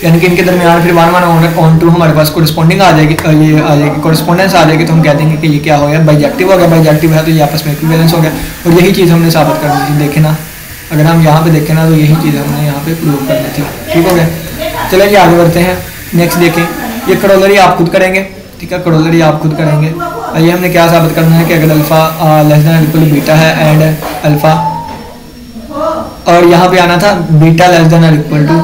यानी कि इनके दरमियान फिर 1 1 on 2 हमारे पास कोरिस्पोंडिंग आ जाएगी, ये आ जाएगी, कोरिस्पोंडेंस आ जाएगी। तो हम कह देंगे कि ये क्या हो गया, बाइजेक्टिव हो गया। बाइजेक्टिव है तो ये आपस में इक्विवेलेंस हो गया। और यही चीज़ हमने साबित कर दी थी, देखे ना, अगर हम यहाँ पे देखें ना तो यही चीज़ हमने यहाँ पे प्रूव कर दी थी, ठीक हो गया। चलिए आगे बढ़ते हैं, नेक्स्ट देखें। ये करोलरी आप खुद करेंगे, ठीक है, करोलरी आप खुद करेंगे। ये हमने क्या साबित करना है कि अगर alpha less than equal to beta है एंड अल्फा, और यहाँ पे आना था beta less than equal to,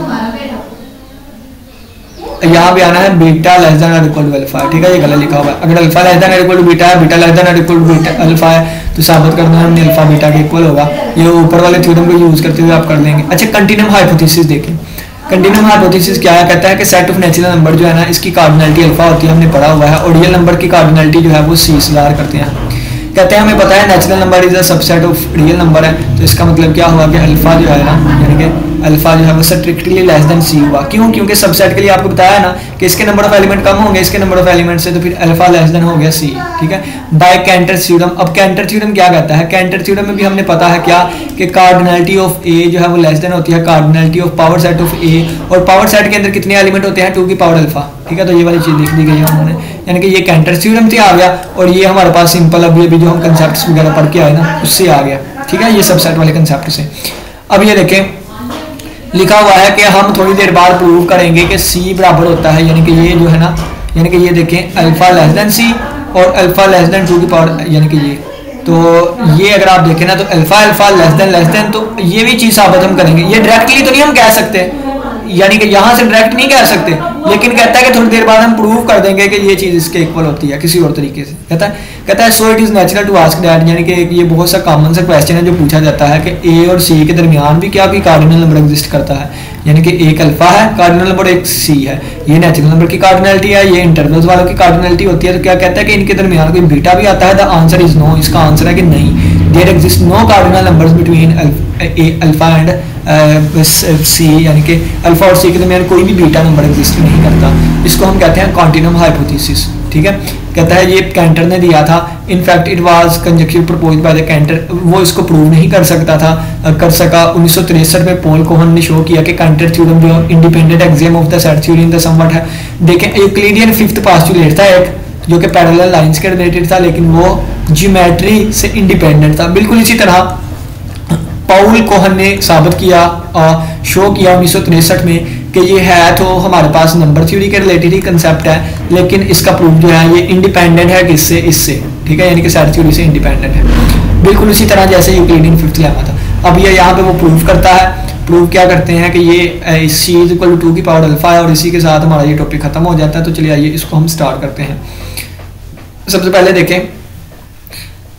यहाँ पे आना है beta less than equal to alpha, ठीक है। ये गलत लिखा हुआ है। अगर alpha less than equal to beta है, beta less than equal to beta alpha है, तो साबित करना है हमने अल्फा बीटा के इक्वल होगा। ये ऊपर वाले थ्योरम को यूज करते हुए आप कर लेंगे। अच्छा, कंटिन्यूम हाइपोथेसिस देखें। कंटिन्यूम हाइपोथेसिस क्या है, कहता है कि सेट ऑफ नेचुरल नंबर जो है ना, इसकी कार्डिनलिटी अल्फा होती है, हमने पढ़ा हुआ है। और रियल नंबर की कार्डिनलिटी जो है वो सी से ज़ाहिर करते हैं। कहते हैं हमें पता है natural number is a subset of real number है, तो इसका मतलब क्या हुआ कि अल्फा जो है ना, यानी कि अल्फा जो है वो स्ट्रिक्टली लेस देन सी हुआ। क्यों? क्योंकि सबसेट के लिए आपको बताया ना कि इसके नंबर ऑफ एलिमेंट कम होंगे इसके नंबर ऑफ एलिमेंट से, तो फिर अल्फा लेस देन हो गया सी, ठीक है, बाय कैंटर थ्योरम। अब कैंटर थ्योरम क्या कहता है, कैंटर थ्योरम में भी हमने पता है क्या कि कार्डिनलिटी ऑफ ए जो है वो लेस देन होती है cardinality of power set of A, और पावर सेट के अंदर कितने एलिमेंट होते हैं, 2 की पावर अल्फा, ठीक है। तो ये वाली चीज़ लिख दी गई है उन्होंने, यानी कि ये कैंटर थ्योरम से आ गया। और ये हमारे पास सिंपल अभी अभी जो हम कंसेप्ट वगैरह पढ़ के आए ना उससे आ गया, ठीक है, ये सबसेट वाले कंसेप्ट से। अब ये देखें लिखा हुआ है कि हम थोड़ी देर बाद प्रूव करेंगे कि सी बराबर होता है, यानी कि ये जो है ना, यानी कि ये देखें अल्फा लेस देन सी और अल्फा लेस देन 2 की पावर, यानी कि ये, तो ये अगर आप देखें ना तो अल्फा लेस देन, तो ये भी चीज़ साबित हम करेंगे। ये डायरेक्टली तो नहीं हम कह सकते, यानी कि यहाँ से डायरेक्ट नहीं कह सकते, लेकिन कहता है कि थोड़ी देर बाद हम प्रूव कर देंगे कि ये चीज़ इसके इक्वल होती है किसी और तरीके से। कहता है so it is natural to ask that, यानी कि ये बहुत सा कॉमन सा क्वेश्चन है जो पूछा जाता है कि ए और सी के दरमियान भी क्या कोई कार्डिनल नंबर एग्जिस्ट करता है, यानी कि एक अल्फा है कार्डिनल नंबर, एक सी है, ये नेचुरल नंबर की कार्डिनलिटी है, ये इंटरवल्स वालों की कार्डिनलिटी होती है। तो क्या कहता है कि इनके दरमियान कोई बीटा भी आता है, द आंसर इज नो, इसका आंसर है कि नहीं, there exist no cardinal numbers between alpha and C, यानी कि अल्फा और सी के दरमियान कोई भी बीटा नंबर एग्जिस्ट नहीं करता। इसको हम कहते हैं कॉन्टिन्यूम हाइपोथेसिस, ठीक है। कहता है ये कैंटर ने दिया था, in fact it was conjecture proposed by the Cantor, वो इसको प्रूव नहीं कर सका 1963 में पॉल कोहन ने शो किया कि कैंटर थ्योरम जो independent axiom of the set theory in the somewhat है। देखें यूक्लिडियन फिफ्थ पोस्टुलेट था एक, जो कि पैरेलल लाइंस के रिलेटेड था, लेकिन वो ज्योमेट्री से इंडिपेंडेंट था। बिल्कुल इसी तरह पॉल कोहन ने साबित किया, शो किया 1963 में कि ये है तो हमारे पास नंबर थ्योरी के रिलेटेड ही कंसेप्ट है, लेकिन इसका प्रूफ जो है ये इंडिपेंडेंट है किससे, इससे, ठीक है, यानी कि सेट थ्योरी से इंडिपेंडेंट है। बिल्कुल उसी तरह जैसे यूक्लिडियन फिफ्थ लेमा था। अब ये यहाँ पे वो प्रूफ करता है। प्रूफ क्या करते हैं कि ये सी इज इक्वल टू 2 की पावर अल्फा है, और इसी के साथ हमारा ये टॉपिक खत्म हो जाता है। तो चलिए आइए इसको हम स्टार्ट करते हैं। सबसे पहले देखें,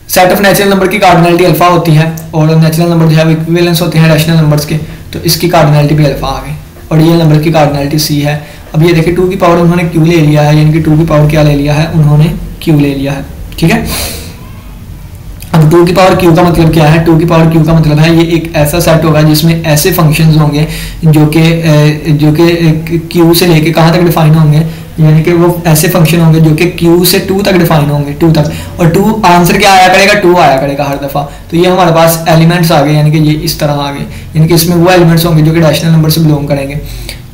सेट ऑफ नेचुरल नंबर की कार्डिनलिटी अल्फा होती है, और नेचुरल नंबर जो है इक्विवेलेंस होते हैं रैशनल नंबर्स के, तो इसकी कार्डिनलिटी भी अल्फा आ गई, और रियल नंबर की कार्डिनलिटी सी है। अब ये देखिए 2 की पावर उन्होंने क्यू ले लिया है, यानी कि 2 की पावर क्या ले लिया है, उन्होंने क्यू ले लिया है, ठीक है। अब 2 की पावर क्यू का मतलब क्या है, 2 की पावर क्यू का मतलब है ये एक ऐसा सेट होगा जिसमें ऐसे फंक्शंस होंगे जो कि क्यू से लेके कहाँ तक डिफाइन होंगे, यानी कि वो ऐसे फंक्शन होंगे जो कि क्यू से 2 तक डिफाइन होंगे, 2 तक, और 2 आंसर क्या आया करेगा, 2 आया करेगा हर दफा। तो ये हमारे पास एलिमेंट्स आ गए, यानी कि ये इस तरह आ गए, यानी कि इसमें वो एलिमेंट्स होंगे जो कि रैशनल नंबर से बिलोंग करेंगे।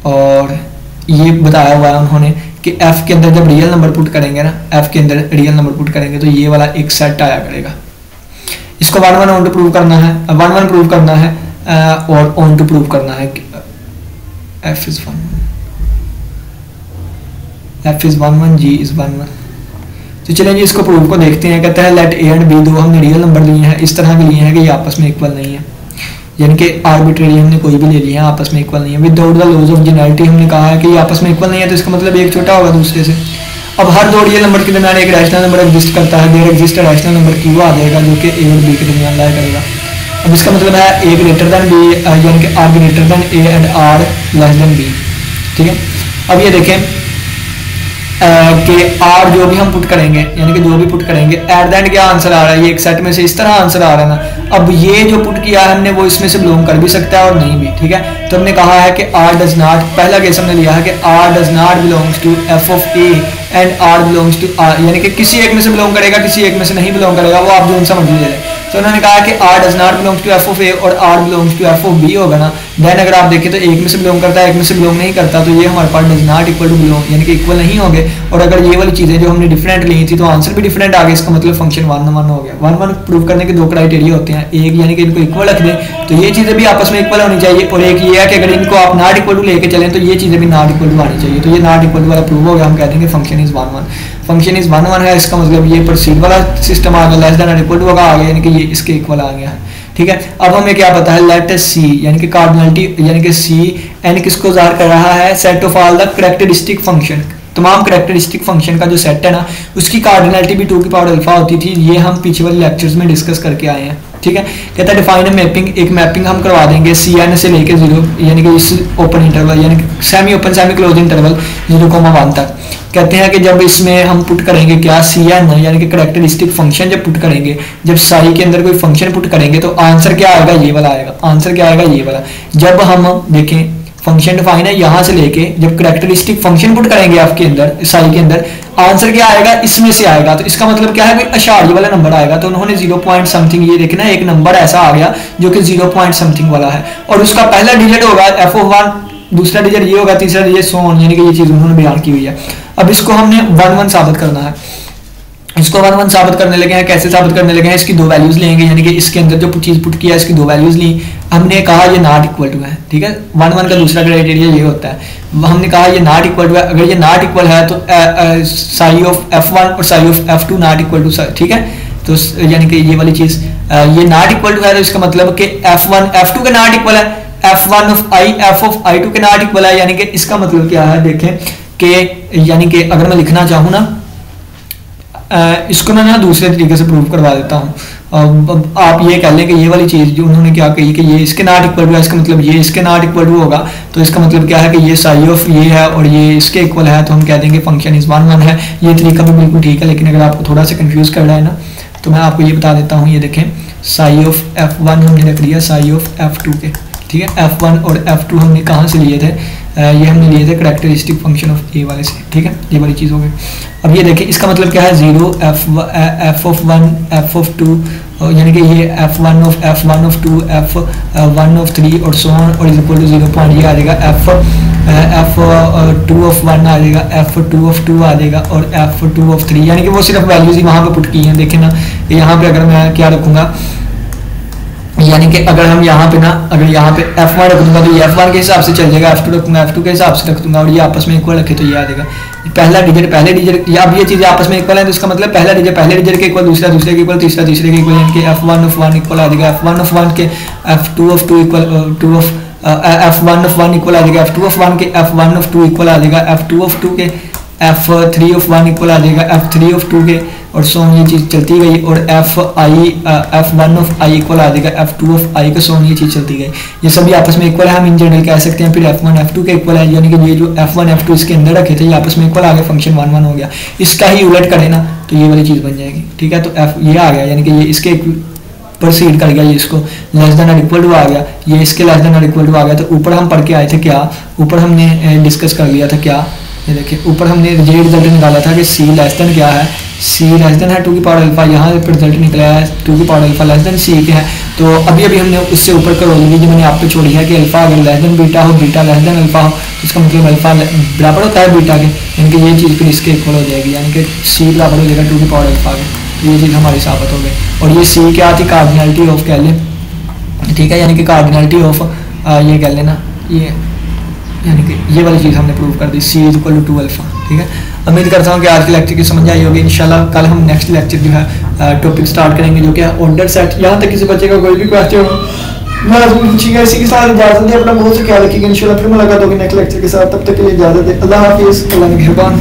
और ये बताया हुआ है उन्होंने कि एफ के अंदर जब रियल नंबर पुट करेंगे ना, एफ के अंदर रियल नंबर पुट करेंगे तो ये वाला एक सेट आया करेगा। इसको 1 1 ऑन टू प्रूव करना है, 1 1 प्रूव करना है, और ऑन टू प्रूव करना है F is 1 f is 1 1 g is 1 1। तो चलिए जी इसको प्रूफ को देखते हैं। कहता है लेट a एंड b, दो हमने रियल नंबर लिए हैं, इस तरह के लिए हैं कि ये आपस में इक्वल नहीं है, यानी कि आर्बिट्रेरी हमने कोई भी ले लिया है, आपस में इक्वल नहीं है। Without the loss of generality हमने कहा है कि ये आपस में इक्वल नहीं है, तो इसका मतलब एक छोटा होगा दूसरे से। अब हर दो रियल नंबर के दरमियान एक रैशनल नंबर एग्जिस्ट करता है, there exist rational number q आ जाएगा जो कि a और b के दरमियान लाया करेगा। अब इसका मतलब है a ग्रेटर देन b, यानी कि r greater than a and r less than b, ठीक है। अब ये देखें कि आर जो भी हम पुट करेंगे, यानी कि जो भी पुट करेंगे एट द एंड क्या आंसर आ रहा है, ये एक सेट में से इस तरह आंसर आ रहा है ना। अब ये जो पुट किया है हमने वो इसमें से बिलोंग कर भी सकता है और नहीं भी, ठीक है। तो हमने कहा है कि आर डज नॉट, पहला केस हमने लिया है कि R does not belongs to F of A and R belongs to R, यानी कि किसी एक में से बिलोंग करेगा, किसी एक में से नहीं बिलोंग करेगा, वो आप जो सा मर्जी ले लें। तो उन्होंने कहा कि R does not belongs to F of A और R belongs to F of B होगा ना। देन अगर आप देखें तो एक में से बिलोंग करता है, एक में से बिलोंग नहीं करता, तो ये हमारे पास does not equal to belong, यानी कि इक्वल नहीं होंगे। और अगर ये वाली चीजें जो हमने डिफरेंट ली थी तो आंसर भी डिफरेंट आ गया, इसका मतलब फंक्शन 1 1 हो गया। 1 1 प्रूव करने के 2 क्राइटेरिया होते हैं, एक यानी कि इनको इक्वल रख दें तो ये चीजें भी आपस में इक्वल होनी चाहिए, और एक ये है कि अगर इनको आप नॉट इक्वल टू लेके चलें तो ये चीजें भी नॉट इक्वल टू आनी चाहिए। तो ये नॉट इक्वल टू वाला प्रूव हो गया, हम कह देंगे फंक्शन इज 1 1। फंक्शन इज 1 1 है, इसका मतलब ये प्रोसीड वाला सिस्टम आ गया, लेस देन और इक्वल टू आ गया, यानी कि ये इसके इक्वल आ गया है, ठीक है। अब हमें क्या पता है, लेट सी यानी कि कार्डिनलिटी, यानी कि सी एन किसको ज़ाहिर कर रहा है, set of all the characteristic function, तमाम कैरेक्टरिस्टिक फंक्शन का जो सेट है ना उसकी कार्डिनलिटी भी 2 की पावर अल्फा होती थी। ये हम पीछे वाले लेक्चर्स में डिस्कस करके आए हैं, ठीक है। कहता है डिफाइन अ मैपिंग, एक मैपिंग हम करवा देंगे सी एन से लेके 0, यानी कि इस ओपन इंटरवल, यानी कि semi open semi close interval 0,1 तक। कहते हैं कि जब इसमें हम पुट करेंगे क्या, सी एन यानी कि कैरेक्टरिस्टिक फंक्शन जब पुट करेंगे, जब साई के अंदर कोई फंक्शन पुट करेंगे तो आंसर क्या आएगा, ये वाला आएगा। आंसर क्या आएगा, ये वाला। जब हम देखें फंक्शन डिफाइन है यहाँ से लेके जब कैरेक्टरिस्टिक फंक्शन पुट करेंगे आपके अंदर साई के अंदर, आंसर क्या आएगा, इसमें से आएगा। तो इसका मतलब क्या है, कोई अशारी वाला नंबर आएगा। तो उन्होंने 0 पॉइंट समथिंग, ये देखना एक नंबर ऐसा आ गया जो कि 0 पॉइंट समथिंग वाला है, और उसका पहला डिजिट होगा एफ ऑफ 1, दूसरा डिजिट ये होगा, तीसरा डिजिट सो ऑन, यानी कि ये चीज उन्होंने बयान की हुई है। अब इसको हमने 1 1 साबित करना है। इसको 1 1 साबित करने लगे हैं, कैसे साबित करने लगे हैं, इसकी 2 वैल्यूज लेंगे, यानी कि इसके अंदर जो चीज पुट किया इसकी 2 वैल्यूज ली, हमने कहा ये नॉट इक्वल टू है, ठीक है। 1 1 का दूसरा क्राइटेरिया ये होता है, हमने कहा ये नॉट इक्वल टू है। अगर ये नॉट इक्वल है तो साई ऑफ f1 और psi of f2 not equal to, ठीक है। तो यानी कि ये वाली चीज ये नॉट इक्वल टू है, तो इसका मतलब कि f1 f2 के नॉट इक्वल है, f1 of i f of i2 के नॉट इक्वल है। यानी कि इसका मतलब क्या है, देखें कि यानी कि अगर मैं लिखना चाहूँ ना, इसको मैं ना दूसरे तरीके से प्रूव करवा देता हूँ। आप ये कह लें कि ये वाली चीज़ जो उन्होंने क्या कही कि ये इसके नॉट इक्वल टू है, इसका मतलब ये इसके नॉट इक्वल टू होगा। तो इसका मतलब क्या है कि ये साई ऑफ ये है और ये इसके इक्वल है, तो हम कह देंगे फंक्शन इज 1 1 है। ये तरीका भी बिल्कुल ठीक है, लेकिन अगर आपको थोड़ा सा कंफ्यूज कर रहा है ना तो मैं आपको ये बता देता हूँ। ये देखें साई ऑफ f1 हमने रख लिया साई ऑफ f2 के, ठीक है। f1 और f2 हमने कहाँ से लिए थे, ये हमने लिए थे करैक्टरिस्टिक फंक्शन ऑफ ए वाले से, ठीक है, ये वाली चीज़ हो गई। अब ये देखिए इसका मतलब क्या है, 0 एफ ऑफ 1 एफ ऑफ 2, यानी कि ये f1 ऑफ 2 f1 ऑफ 3 और सो ऑन, और इज इक्वल टू 0 पॉइंट ये आ जाएगा f2 ऑफ 1 आ जाएगा, f2 ऑफ 2 आ जाएगा और f2 ऑफ 3, यानी कि वो सिर्फ वैल्यूज ही वहाँ पे पुट की हैं। देखें ना यहाँ पे अगर मैं क्या रखूँगा, यानी कि अगर हम यहाँ पे ना, अगर यहाँ पे f1 रख दूंगा तो ये f1 के हिसाब से चल जाएगा, f2 रखूंगा f2 के हिसाब से रख दूंगा, और ये आपस में इक्वल रखे तो ये आ जाएगा पहला डिजिट पहले डिजिट, या अब ये चीज़ें आपस में इक्वल है तो इसका मतलब पहला डिजिट पहले डिजिट के इक्वल, दूसरा दूसरे के इक्वल, तीसरा तीसरे के इक्वल, यानी कि f1 ऑफ 1 इक्वल आ जाएगा f1 ऑफ 1 के f2 of 2 equal f1 of 1 equal आ जाएगा f2 ऑफ 1 के f1 ऑफ 2 इक्वल आ जाएगा f2 ऑफ 2 के f3 ऑफ 1 इक्वल आ जाएगा f3 ऑफ 2 के, और सो ये चीज़ चलती गई, और f1 ऑफ i इक्वल आ जाएगा f2 ऑफ i का, सो ये चीज़ चलती गई। ये सभी आपस में इक्वल है, हम इन जनरल कह सकते हैं। फिर f1 f2 के इक्वल है, यानी कि ये जो f1 f2 इसके अंदर रखे थे ये आपस में इक्वल आ गया, फंक्शन 1 1 हो गया। इसका ही उलट करें ना तो ये वाली चीज़ बन जाएगी, ठीक है। तो f ये आ गया, यानी कि ये इसके प्रोसीड कर गया, ये इसको लेस देन और इक्वल टू आ गया, ये इसके लेस देन और इक्वल टू आ गया। तो ऊपर हम पढ़ के आए थे क्या, ऊपर हमने डिस्कस कर लिया था क्या, ये देखिए ऊपर हमने ये रिजल्ट निकाला था कि c लेस देन क्या है, c लेस देन है 2 की पावर अल्फा, यहाँ पे रिजल्ट निकला है 2 की power alpha less then c के है। तो अभी हमने उससे ऊपर करोगी जो मैंने आप पे छोड़ी है कि अल्फा अगर लेस देन बीटा हो, बीटा लेस देन अल्फा हो, तो इसका मतलब अल्फा बराबर होता है बीटा के, यानी कि ये चीज़ फिर इसके इक्वल हो जाएगी, यानी कि c बराबर हो जाएगा 2 की पावर अल्फा के। तो ये चीज़ हमारी साबित हो गई। और ये c क्या थी, कार्डिनलिटी ऑफ कह लें, ठीक है, यानी कि कार्डिनलिटी ऑफ ये कह लेना, ये यानी कि ये वाली चीज़ हमने प्रूव कर दी, c इक्वल टू 2 अल्फा, ठीक है। उम्मीद करता हूँ कि आज के लेक्चर की समझ आई होगी। इंशाल्लाह कल हम नेक्स्ट लेक्चर जो है टॉपिक स्टार्ट करेंगे जो कि है ऑर्डर सेट। यहाँ तक किसी बच्चे का कोई भी क्वेश्चन हो मैं पूछिएगा। इसी के साथ इजाज़त दें, अपना बहुत से ख्याल रखिएगा। इंशाल्लाह फिर मुलाकात होगी नेक्स्ट लेक्चर के साथ, तब तक के लिए इजाज़त दें। अल्लाह हाफिज़, अल्लाह ने मेहरबान।